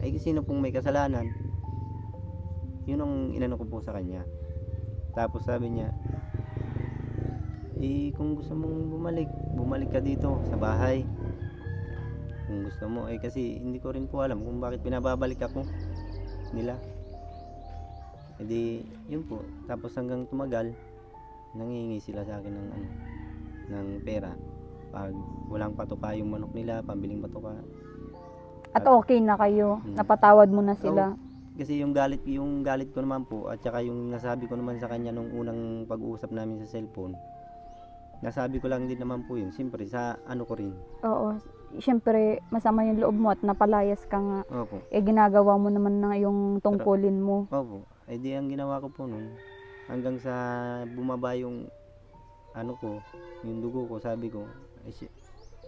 Ay sino pong may kasalanan? Yun ang inano ko po sa kanya. Tapos sabi niya, kung gusto mong bumalik ka dito sa bahay. Kung gusto mo, kasi hindi ko rin po alam kung bakit pinababalik ako nila. Yun po. Tapos hanggang tumagal, nangihingi sila sa akin ng pera. Pag walang patuka yung manok nila, pambiling patuka. At okay na kayo. Mm. Napatawad mo na sila. Kasi yung galit ko naman po, at saka yung nasabi ko naman sa kanya nung unang pag-uusap namin sa cellphone, nasabi ko lang din naman po yun, siyempre sa ko rin. Oo. Siyempre, masama yung loob mo at napalayas ka nga. Opo. Ginagawa mo naman na yung tungkulin mo. Opo. Di ang ginawa ko po nun, hanggang sa bumaba yung yung dugo ko, sabi ko,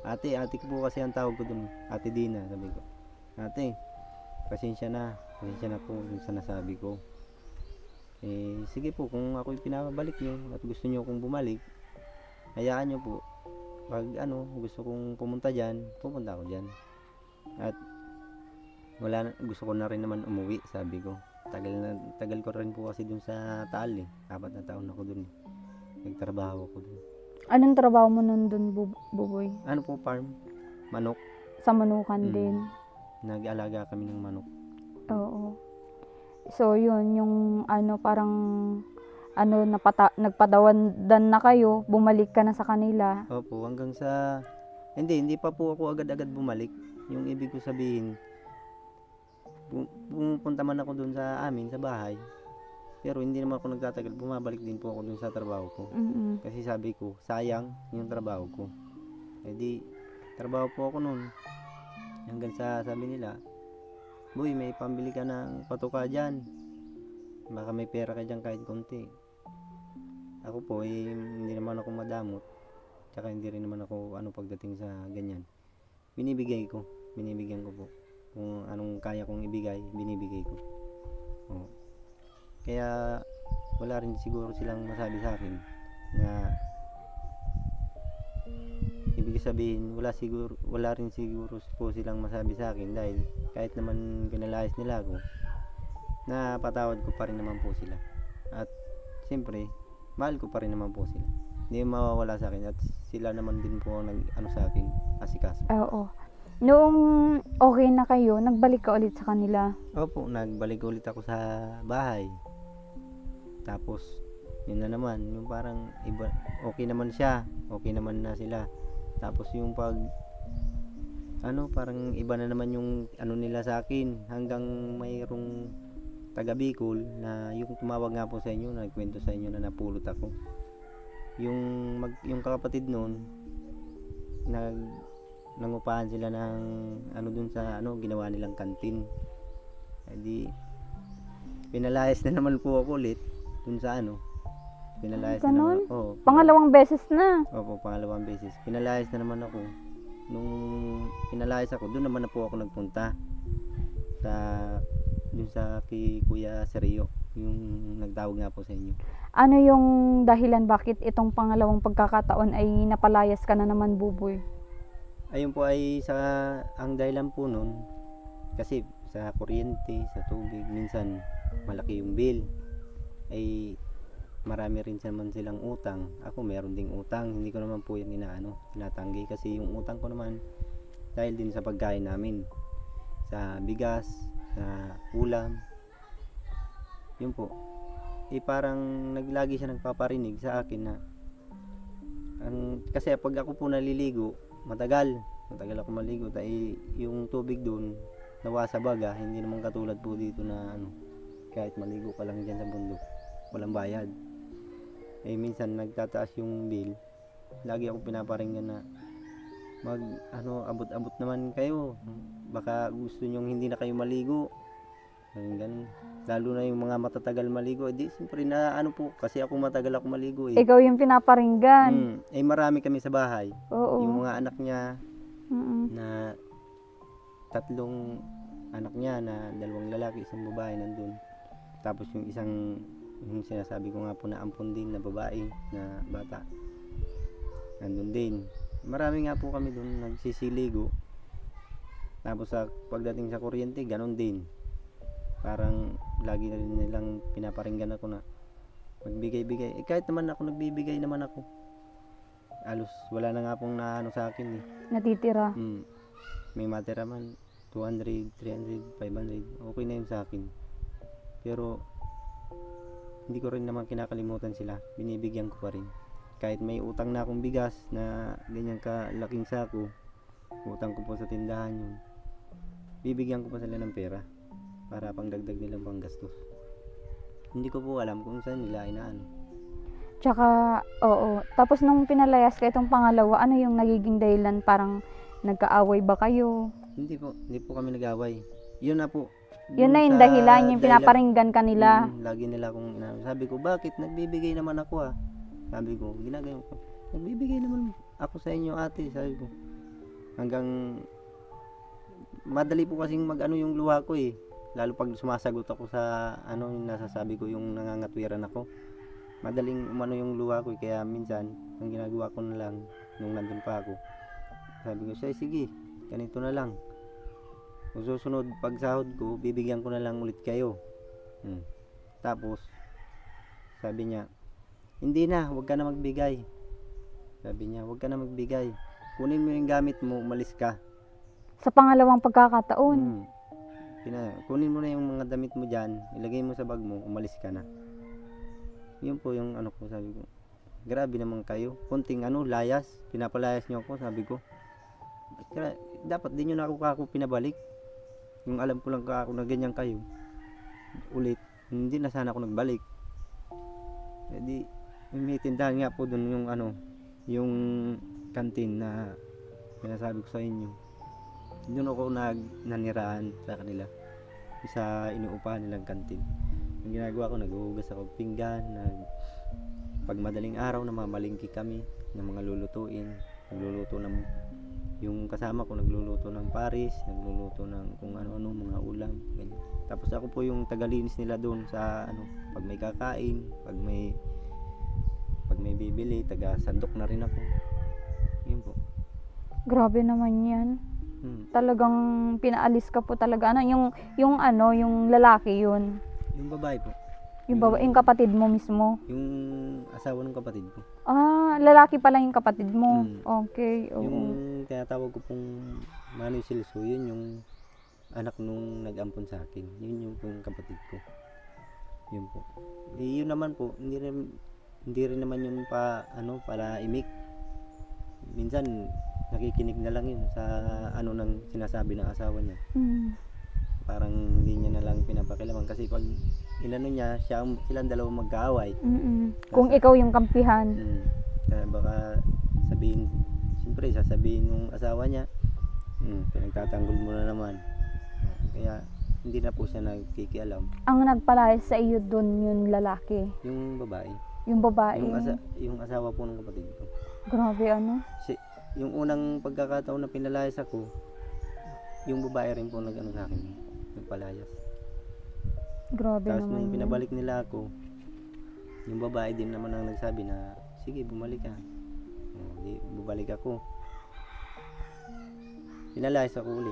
ate ko po kasi ang tawag ko dun, Ate Dina, sabi ko, ate, pasensya na po yung sa nasabi ko. Eh, sige po, kung ako'y pinabalik nyo at gusto nyo akong bumalik, hayaan nyo po. Pag gusto kong pumunta dyan, pupunta ako dyan. At gusto ko na rin naman umuwi, sabi ko. Tagal ko rin po kasi dun sa Taal eh. 4 na taon ako dun eh. Nagtrabaho ako dun. Anong trabaho mo nun dun, Buboy? Ano po, farm? Manok. Sa manukan Mm. din. Nag-alaga kami ng manok. Oo. So, yun, yung parang nagpadawan na kayo, bumalik ka na sa kanila. Opo, hanggang sa... Hindi pa po ako agad-agad bumalik. Yung ibig ko sabihin, pumupunta man ako dun sa amin, sa bahay. Pero hindi naman ako nagtatagal, bumabalik din po ako dun sa trabaho ko. Mm-mm. Kasi sabi ko, sayang yung trabaho ko. Eh di, trabaho po ako nun. Hanggang sa sabi nila, boy, may pambili ka ng patuka dyan. Baka may pera ka dyan kahit konti. Ako po, hindi naman ako madamot. Tsaka hindi rin naman ako pagdating sa ganyan. Binibigyan ko po. Kung anong kaya kong ibigay, binibigay ko. Oo. Kaya wala rin siguro silang masabi sa akin na ibig sabihin wala rin siguro po silang masabi sa akin dahil kahit naman pinalayas nila ako, na patawad ko pa rin naman po sila. At siyempre, mahal ko pa rin naman po sila. Hindi mawawala sa akin at sila naman din po sa akin, asikaso. Oo. Noong okay na kayo, nagbalik ka ulit sa kanila. Opo, nagbalik ulit ako sa bahay. Tapos, yun na naman, yung parang iba, okay naman siya, okay naman na sila. Tapos yung parang iba na naman yung nila sa akin, hanggang mayroong taga Bicol na yung tumawag nga po sa inyo, nagkwento sa inyo na napulot ako. Yung kapatid noon, nangupahan sila ng dun sa ginawa nilang kantin. Edi pinalayas na naman po ako ulit dun sa pinalayas na naman. Oo. Pangalawang beses na. Opo, pangalawang beses. Pinalayas na naman ako. Nung pinalayas ako, doon naman na po ako nagpunta dun sa kay Kuya Sergio, yung nagtawag nga po sa inyo. Ano yung dahilan bakit itong pangalawang pagkakataon ay napalayas ka na naman, Buboy? Ayun po ay ang dahilan po nun, kasi sa kuryente, sa tubig, minsan malaki yung bill. Ay marami rin naman silang utang. Ako meron ding utang, hindi ko naman po yan tinatanggi kasi yung utang ko naman dahil din sa pagkain namin, sa bigas, sa ulam. Yun po. Parang lagi siya nagpaparinig sa akin na kasi pag ako po naliligo, matagal ako maligo, dahil yung tubig doon nawasa baga, hindi naman katulad po dito na kahit maligo ka lang dyan sa bundok, walang bayad. Minsan nagtataas yung bill, lagi ako pinaparinggan na abot-abot naman kayo, baka gusto nyong hindi na kayo maligo, ganun. Lalo na yung mga matatagal maligo, siyempre na po, kasi ako matagal ako maligo Ikaw yung pinaparinggan. Marami kami sa bahay. Oo. Yung mga anak niya Mm-mm. na 3 anak niya, na 2 lalaki, 1 babae nandun. Tapos yung sinasabi ko nga po na ampon din na babae, na bata, nandun din. Marami nga po kami dun nagsisiligo. Tapos sa pagdating sa kuryente, ganun din. Parang lagi na rin nilang pinaparinggan ako na magbigay-bigay. Kahit naman ako nagbibigay naman ako, alos wala na nga pong sa akin Natitira. May matira man 200, 300, 500, okay na yun sa akin. Pero hindi ko rin naman kinakalimutan sila, binibigyan ko pa rin. Kahit may utang na akong bigas na ganyan kalaking sako, utang ko po sa tindahan yun, bibigyan ko pa sila ng pera para pangdagdag nilang panggastos. Hindi ko po alam kung saan nila Tsaka, oo. Tapos nung pinalayas ka itong pangalawa, ano yung nagiging dahilan? Parang nagkaaway ba kayo? Hindi po kami nag-away. Yun na po. Yun na yung dahilan, yung pinaparinggan ka nila. Lagi nila akong sabi ko, bakit nagbibigay naman ako Sabi ko, ginagawa ko. Nagbibigay naman ako sa inyo, ate, sabi ko. Hanggang madali po kasing yung luha ko lalo pag sumasagot ako sa ano, yung nasasabi ko yung nangangatwiran ako. Madaling umano yung luha ko, kaya minsan ang ginagawa ko na lang nung nandun pa ako. Sabi ko siya, sige, ganito na lang. Kung susunod pag sahod ko, bibigyan ko na lang ulit kayo. Tapos sabi niya, hindi na, huwag ka na magbigay. Sabi niya, huwag ka na magbigay. Kunin mo yung gamit mo, umalis ka. Sa pangalawang pagkakataon. Kunin mo na yung mga damit mo dyan, ilagay mo sa bag mo, umalis ka na. Yun po yung ano ko, sabi ko. Grabe naman kayo. Kunting layas, pinapalayas niyo ako, sabi ko. Dapat din nyo na ako pinabalik. Yung alam ko lang ako na ganyan kayo. Ulit, hindi na sana ako nagbalik. Hindi, may tindahan nga po dun yung yung kantin na sinasabi ko sa inyo. Doon ako naniraan sa kanila. Sa inuupahan nilang kantin. Yung ginagawa ko, naghuhugas ako pinggan, pag madaling araw namamalingki kami ng mga lulutuin. Nagluluto ng yung kasama ko, nagluluto ng paris, nagluluto ng kung ano-ano mga ulam, ganyan. Tapos ako po yung tagalinis nila doon sa pag may kakain, pag may bibili, taga sandok na rin ako. Yun po. Grabe naman yan. Talagang pinaalis ka po talaga. Yung lalaki yun. Yung babae po. Yung kapatid mo mismo. Yung asawa ng kapatid ko. Lalaki pala yung kapatid mo. Okay. Oo. Yung tinatawag ko pong Manoy Silso, yun yung anak nung nag-ampon sa akin. Yun yung pong kapatid ko. Yun po. Yun naman po, hindi rin naman yung para imik. Minsan nakikinig na lang yun sa nang sinasabi ng asawa niya. Parang hindi niya na lang pinapakilaman kasi pag niya, silang dalawa magkaaway. Kung ikaw yung kampihan. Kaya baka siyempre sasabihin ng asawa niya, pinagtatanggol mo na naman. Kaya hindi na po siya nagkikialam. Ang nagpalayas sa iyo doon yung lalaki. Yung babae. Yung babae. Yung asawa po ng kapatid ko. Grabe Yung unang pagkakataon na pinalayas ako, yung babae rin po sa akin, nagpalayas. Grabe Tapos naman nung yun. pinabalik nila ako, yung babae din naman ang nagsabi na, sige, bumalik ka. Di, bumalik ako. Pinalayas ako uli.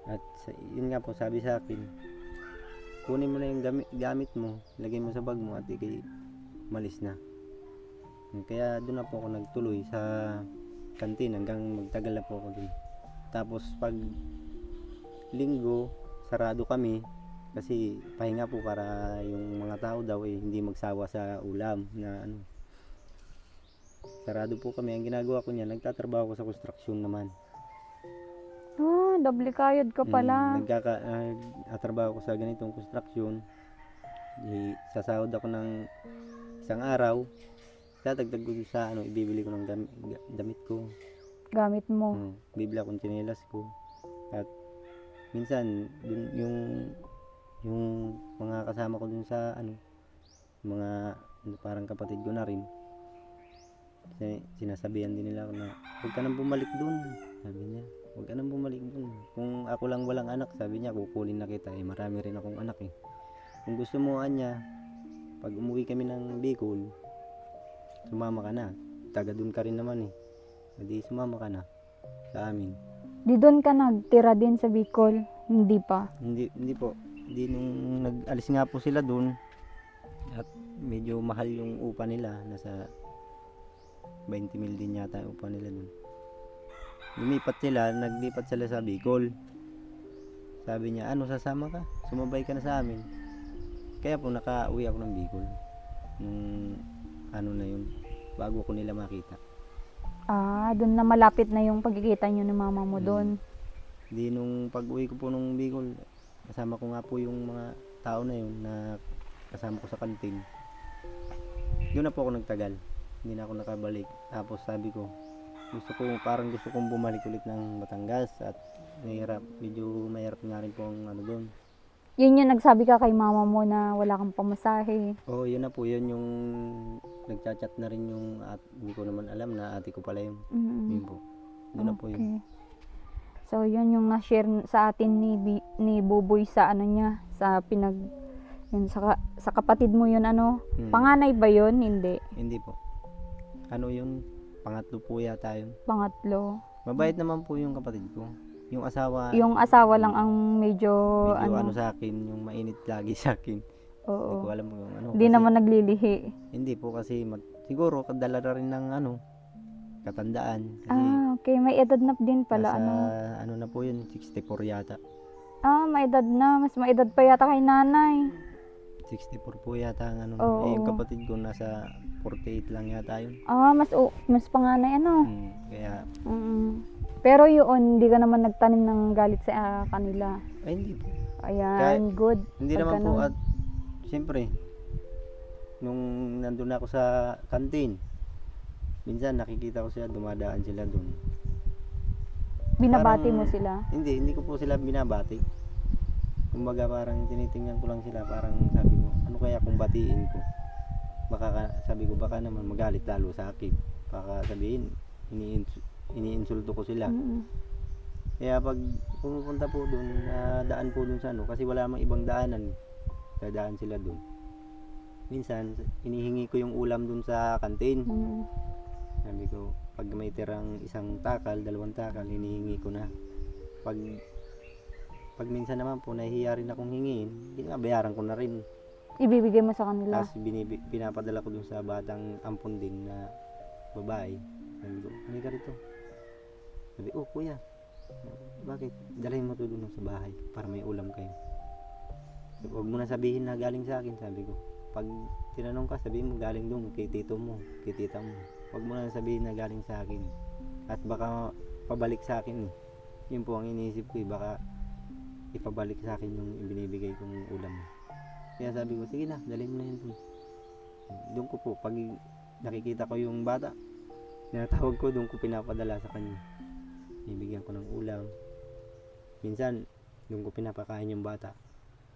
At yun nga po, sabi sa akin, kunin mo na yung gamit mo, lagay mo sa bag mo at malis na. Kaya doon na po ako nagtuloy sa kantin hanggang magtagal na po ako doon. Tapos pag linggo, sarado kami kasi pahinga po para yung mga tao daw hindi magsawa sa ulam na Sarado po kami. Ang ginagawa ko niya, nagtatrabaho ko sa construction naman. Doble kayod ka pala. Nagtatrabaho ko sa ganitong construction. Sasahod ako ng isang araw. Tatagdag ko sa ibibili ko ng damit ko. Gamit mo. Bibili ako ng tsinelas ko. At minsan yung mga kasama ko dun sa mga parang kapatid ko na rin. Sinasabihan din nila ako na huwag ka nang bumalik dun. Sabi niya, huwag ka nang bumalik dun. Kung ako lang walang anak, sabi niya, kukunin na kita. Marami rin akong anak eh. Kung gusto mo, Anya, pag umuwi kami ng Bicol, sumama ka na. Taga dun ka rin naman eh. Hindi sumama ka na sa amin. Di doon ka nagtira din sa Bicol? Hindi pa? Hindi po. Hindi nung nag-alis nga po sila dun at medyo mahal yung upa nila. Nasa 20 mil din yata yung upa nila dun. Naglipat sila sa Bicol. Sabi niya, sasama ka? Sumabay ka na sa amin. Kaya po nakauwi ako ng Bicol. Nung na yun, bago ko nila makita. Doon na malapit na yung pagkikita nyo ng mama mo doon. Di nung pag-uwi ko po nung Bicol, kasama ko nga po yung mga tao na yun na kasama ko sa kantin. Doon na po ako nagtagal. Hindi na ako nakabalik. Tapos sabi ko, gusto kong bumalik ulit ng Batangas at medyo mahirap nga rin po ang doon. Yun yung nagsabi ka kay mama mo na wala kang pamasahe. Oo, yun na po. Yun yung nagchat-chat na rin yung hindi ko naman alam na ate ko pala yun. Yun po. Yun na po yun. So, yun yung na-share sa atin ni Buboy sa ano niya, sa yun, sa kapatid mo yun, ano? Hmm. Panganay ba yun? Hindi. Hindi po. Ano yun? Pangatlo po yata yun. Pangatlo. Mabait naman po yung kapatid ko. Yung asawa, Yung asawa lang ang medyo ano sa akin, yung mainit lagi sa akin. Hindi ko oo. alam kung ano. Hindi kasi- naman naglilihi. Hindi po kasi siguro kadala na rin ng ano, katandaan. Kasi Okay. May edad na din pala, nasa, ano? na po yun, 64 yata. May edad na. Mas may edad pa yata kay nanay. 64 po yata ang ano. Oo. Yung kapatid ko nasa 48 lang yata yun. Mas panganay, ano? Kaya, Pero yun, hindi ka naman nagtanim ng galit sa kanila. ay hindi po. Ayan, good. Hindi Pag naman po ganun. at siyempre, nung nandun ako sa kantin, minsan nakikita ko sila, dumadaan sila dun. Binabati parang- mo sila. Hindi ko po sila binabati. Kumbaga parang tinitingnan ko lang sila, parang sabi ko, ano kaya kung batiin ko? Sabi ko, baka naman magalit lalo sa akin. Baka sabihin, iniinsulto ko sila. Mm-mm. Kaya pag pumupunta po doon, daan po doon sa ano, kasi wala namang ibang daanan. Dadaan sila doon. Minsan, inihingi ko yung ulam doon sa kantin. Mm. Sabi ko, pag may tirang isang takal, 2 takal, hinihingi ko na. Pag minsan naman po, nahihiya rin akong hingin, binabayaran ko na rin. Ibibigay mo sa kanila. Tapos pinapadala ko dun sa batang ampon din na babae. Sabi ko, halika rito. Sabi, oh kuya, bakit? Dalhin mo to dun sa bahay para may ulam kayo. Sabi, huwag mo na sabihin na galing sa akin, sabi ko. Pag tinanong ka, sabihin mo galing doon kay tito mo, kay tita mo. Huwag mo na sabihin na galing sa akin. At baka pabalik sa akin eh. Yun po ang iniisip ko eh, baka ipabalik sa akin yung ibinibigay kong ulam. Kaya sabi ko, sige na, dalhin mo na yun. Doon ko po, pag nakikita ko yung bata, tinatawag ko, doon ko pinapadala sa kanya. Bibigyan ko ng ulam. Minsan, doon ko pinapakain yung bata.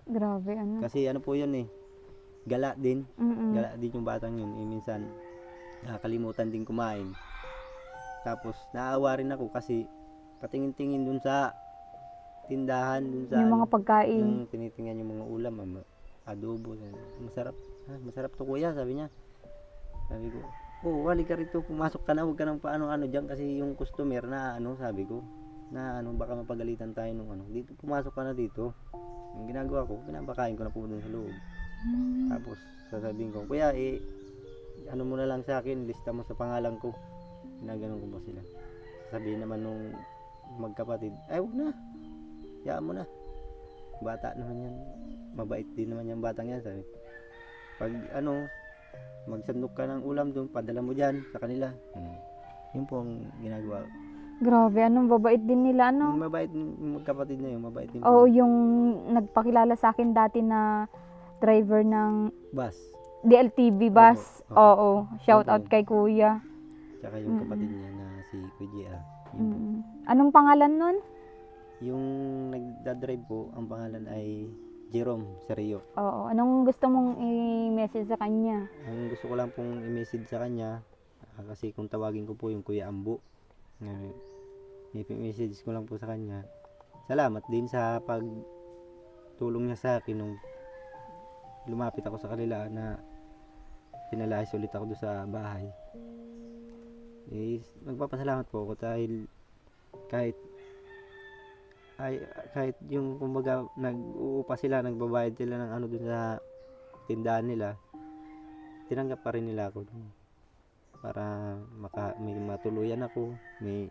Grabe, ano? Kasi ano po yun eh, gala din. Mm-mm. Gala din yung batang yun. Minsan, nakakalimutan din kumain. Tapos, naawa rin ako kasi patingin-tingin dun sa tindahan, dun sa Yung mga pagkain. yung tinitingnan yung mga ulam, adobo. Masarap. Masarap to kuya, sabi niya. Sabi ko, oh, wali ka rito, pumasok ka na, huwag ka nang paano-ano dyan kasi yung customer na sabi ko, na baka mapagalitan tayo nung dito, pumasok ka na dito. Yung ginagawa ko, pinapakain ko na po dun sa loob. Tapos, sasabihin ko, kuya, ano mo na lang sa akin, lista mo sa pangalan ko. Ginaganon ko ba sila. Sasabihin naman nung magkapatid, ay, huwag na. Hayaan mo na. Bata naman yan. Mabait din naman yung batang yan. Sabi. Pag magsandok ka ng ulam doon, padala mo dyan sa kanila. Yun po ang ginagawa. Grabe, anong babait din nila, ano? Yung mabait yung magkapatid na yun, mabait din Oo, po. yung nagpakilala sa akin dati na driver ng Bus. DLTV bus. Opo. Oo, shout out Opo. kay kuya. Tsaka yung kapatid niya na si Kuya. Yun po. Anong pangalan nun? Yung nagdadrive po, ang pangalan ay Jerome Serio. Oo, anong gusto mong i-message sa kanya? Ang gusto ko lang pong i-message sa kanya, kasi kung tawagin ko po yung Kuya Ambo, i-message ko lang po sa kanya. Salamat din sa pagtulong niya sa akin nung lumapit ako sa kanila na pinalayas ulit ako doon sa bahay. Magpapasalamat po ako dahil kahit yung kumbaga nag-uupa sila, nagbabayad sila ng doon sa tindahan nila, tinanggap pa rin nila ako dun. Para may matuluyan ako, may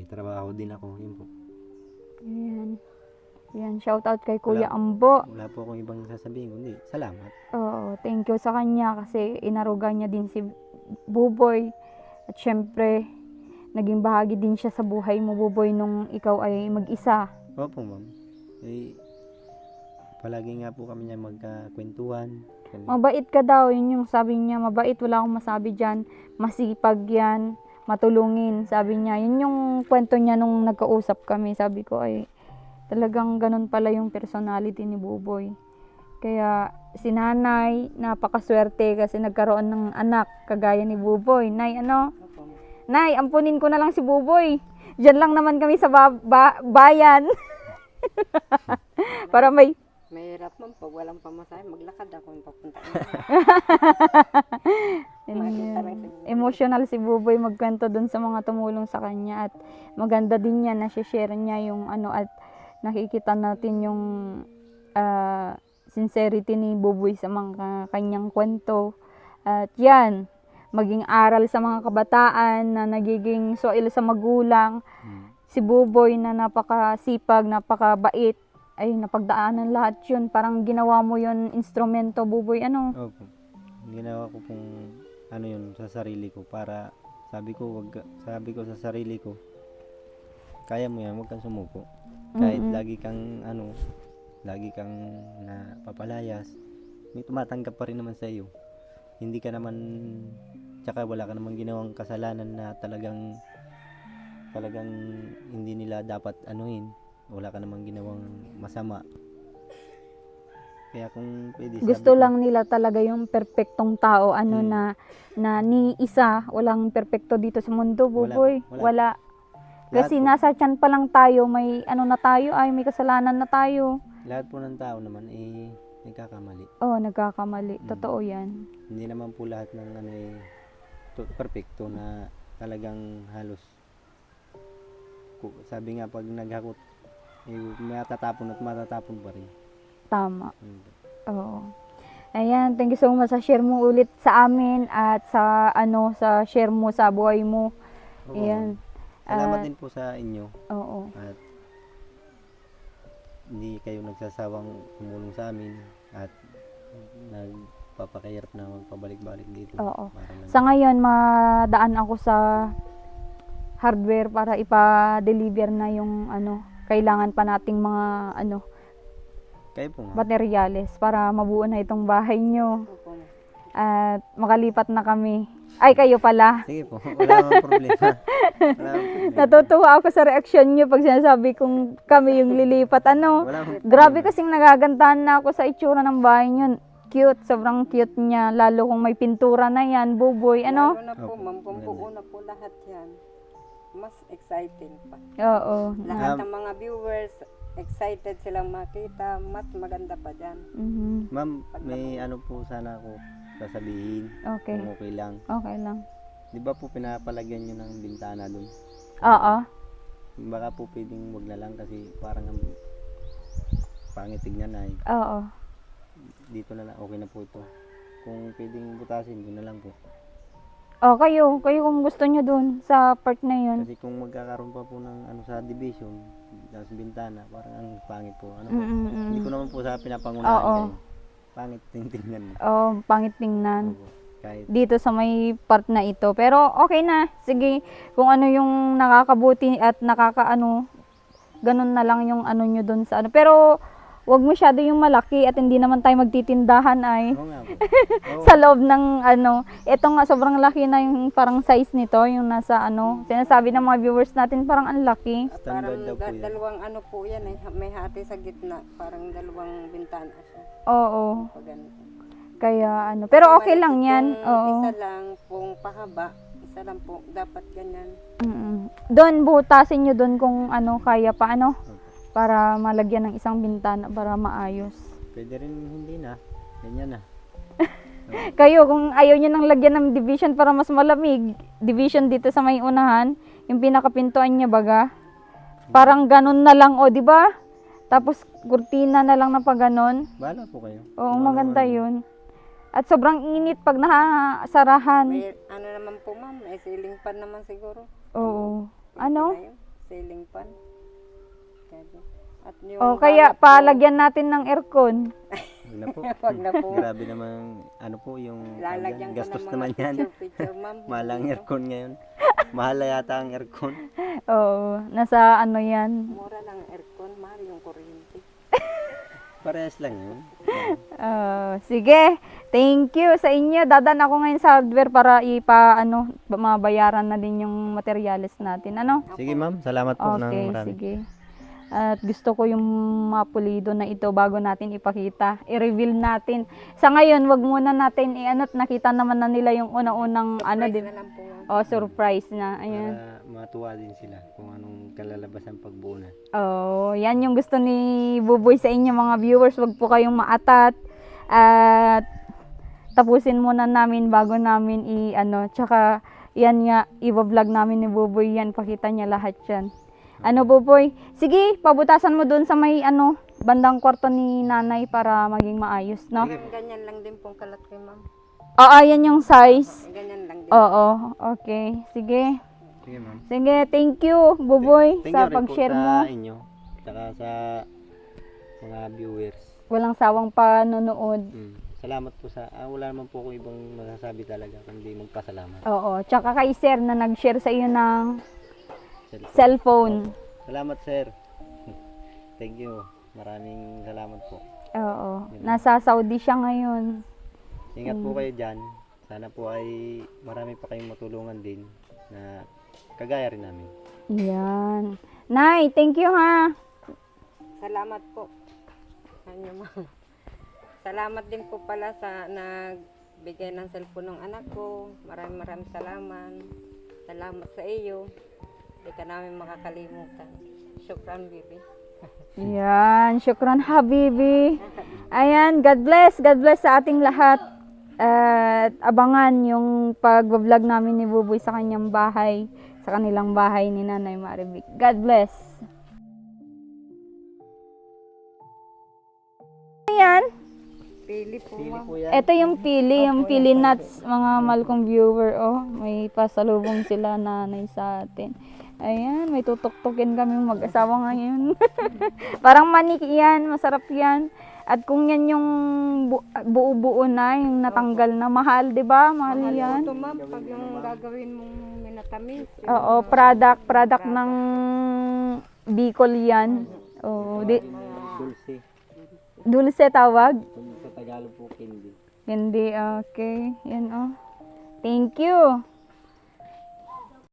trabaho din ako, yun po. Yan, shout out kay Kuya Ambo. Wala po akong ibang sasabihin kundi salamat. Oo, thank you sa kanya kasi inaruga niya din si Buboy. At syempre, naging bahagi din siya sa buhay mo, Buboy, nung ikaw ay mag-isa. Opo, ma'am. Palagi nga po kami niya magkakwentuhan. Mabait ka daw, yun yung sabi niya, mabait, wala akong masabi dyan. Masipag yan, matulungin, sabi niya. Yun yung kwento niya nung nagkausap kami. Sabi ko ay, talagang ganun pala yung personality ni Buboy. Kaya si nanay, napakaswerte kasi nagkaroon ng anak kagaya ni Buboy. Nay, Nay, ampunin ko na lang si Buboy. Diyan lang naman kami sa bayan. Para may Mahirap man pag walang pamasahe, maglakad ako yung papunta. Makita lang si Buboy. emotional si Buboy magkwento dun sa mga tumulong sa kanya at maganda din niya na share niya yung ano at nakikita natin yung sincerity ni Buboy sa mga kanyang kwento. At yan, maging aral sa mga kabataan na nagiging soil sa magulang. Si Buboy na napakasipag, napakabait, ay napagdaanan lahat yun. Parang ginawa mo yun instrumento, Buboy, ano? Opo. Ginawa ko pong ano yun sa sarili ko para sabi ko sa sarili ko, kaya mo yan, huwag kang sumuko. Kahit lagi kang napapalayas, may tumatanggap pa rin naman sa iyo. Hindi ka naman, tsaka wala ka namang ginawang kasalanan na talagang hindi nila dapat anuhin. Wala ka namang ginawang masama. Kaya kung pwede, Gusto sabi ko, lang nila talaga yung perfectong tao, ano na ni isa, walang perfecto dito sa mundo, Buboy. Wala. Kasi Lahat nasa tiyan pa lang tayo, may ano na tayo, ay may kasalanan na tayo. lahat po ng tao naman nagkakamali. Oh, nagkakamali. Totoo yan. Hindi naman po lahat ng perfecto na talagang halos. Sabi nga pag naghakot, matatapon at matatapon pa rin. Tama. Oo. Ayan, thank you so much sa share mo ulit sa amin at sa sa share mo sa buhay mo. Oo. Ayan. Salamat din po sa inyo Oo. at hindi kayo nagsasawang tumulong sa amin at nagpapakahirap na magpabalik-balik dito. Oo. Para lang- Sa ngayon, madaan ako sa hardware para ipa-deliver na yung kailangan pa nating mga Kayo po nga. materyales para mabuo na itong bahay nyo Opo. at makalipat na kami. Ay, kayo pala. Sige po, wala namang problema. Wala namang problema. Natutuwa ako sa reaksyon nyo pag sinasabi kong kami yung lilipat. Wala namang Grabe problema. kasing nagagandahan na ako sa itsura ng bahay nyo. Cute, sobrang cute niya. Lalo kung may pintura na yan, Buboy. Lalo na po, Opo, ma'am, kung maganda. buo na po lahat yan, mas exciting pa. Oo. Lahat ng mga viewers, excited silang makita, mas maganda pa dyan. Mhm. Ma'am, may ano po sana ako sasabihin. Okay. Kung okay lang. Okay lang. Di ba po pinapalagyan nyo ng bintana dun? Oo. Baka po pwedeng wag na lang kasi parang ang pangit tignan ay Oo. dito na lang, okay na po ito. Kung pwedeng butasin, yun na lang po. Oh, kayo kung gusto nyo dun sa part na yun. Kasi kung magkakaroon pa po ng sa division, sa bintana, parang ang pangit po. Ano po? Mm-mm. Hindi ko naman po sa pinapangunahan Oo. kayo. Pangit tingnan. Oh, pangit tingnan. Opo. Kahit Dito sa may part na ito. Pero okay na. Sige, kung ano yung nakakabuti at ganun na lang yung nyo dun sa Pero, wag masyado yung malaki at hindi naman tayo magtitindahan ay. oo nga po. Oo. Sa loob ng ito nga sobrang laki na yung parang size nito, yung nasa sinasabi ng mga viewers natin parang ang laki. At Standard parang daw po yan. dalawang po yan eh, may hati sa gitna, parang dalawang bintana siya. Oo. Pag ganito. Kaya pero okay Maliit lang yan. kung Oo. Isa lang pong pahaba, isa lang po, dapat ganyan. Doon butasin nyo doon kung kaya pa Opo. para malagyan ng isang bintana para maayos. Pwede rin hindi na. Ganyan na. Kayo kung ayaw nyo nang lagyan ng division para mas malamig, division dito sa may unahan, yung pinakapintuan niya baga. Parang ganun na lang di ba? Tapos kurtina na lang na pa ganun. Bahala po kayo. Oo, Kung maganda ano- 'yun. At sobrang init pag nakasarahan. May naman po ma'am, may ceiling fan naman siguro. Oo. Pwede Ano? na yun, ceiling fan. Pwede. At yung Kaya hanap po, palagyan natin ng aircon. Wag na po. Wag na po. Grabe naman, yung Lalagyan ko gastos ng naman mga yan. picture, ma'am. Mahal ang aircon ngayon. Mahal na yata ang aircon. Oo, nasa 'yan. Mura lang ang aircon, mahal yung kuryente. Parehas lang yun. Sige. Thank you sa inyo. Dadan ako ngayon sa hardware para mabayaran na din yung materyales natin. Sige ma'am, salamat po ng Okay, marami. sige. At gusto ko yung mapulido na ito bago natin ipakita. I-reveal natin. Sa ngayon, wag muna natin nakita naman na nila yung una-unang Price di na lang po. surprise na. Ayan. Para matuwa din sila kung anong kalalabasan pagbuo na. Oh, yan yung gusto ni Buboy sa inyo mga viewers. Wag po kayong maatat at tapusin muna namin bago namin tsaka yan nga i-vlog namin ni Buboy yan, pakita niya lahat yan. Ano Buboy? Sige, pabutasan mo dun sa may bandang kwarto ni nanay para maging maayos, no? Ganyan lang din pong kalaki, ma'am. Oo, yan yung size. Ganyan lang din. Oo, okay. Sige. Sige ma'am. Sige, thank you, Buboy, Thank sa you rin po pag-share sa mo. inyo, tsaka sa mga viewers. Walang sawang panonood. Salamat po wala naman po akong ibang masasabi talaga kundi magpasalamat. Oo, tsaka kay sir na nag-share sa iyo ng Cellphone. cellphone. Salamat sir. Thank you. Maraming salamat po. Oo, nasa Saudi siya ngayon. Ingat po kayo dyan. Sana po ay marami pa kayong matulungan din na kagaya rin namin. Yan. Nay, thank you ha. Salamat po. Ano, ma'am. Salamat din po pala sa nagbigay ng cellphone ng anak ko. Maraming salamat. Salamat sa iyo. Hindi ka namin makakalimutan. Syukran, bibi. Yan, syukran habibi. Ayan, God bless sa ating lahat. At abangan yung pag-vlog namin ni Buboy sa kanyang bahay, sa kanilang bahay ni Nanay Maribik. God bless. Ayan, Pili po, Pili ma'am. po yan. ito yung pili nuts, mga Malcolm viewer. Oh, may pasalubong sila nanay sa atin. Ayan, may tutok-tukin kami mag-asawa ngayon. Parang manik yan, masarap yan. At kung yan yung buo-buo na, yung natanggal na, mahal, di ba? Mahal yan. Ito, ma'am, pag yung gagawin mong minatamis. Oo, product ng Bicol yan. Oo, Dulce. dulce tawag. Sa Tagalog po, candy. Hindi, okay. Yan, oh. Thank you.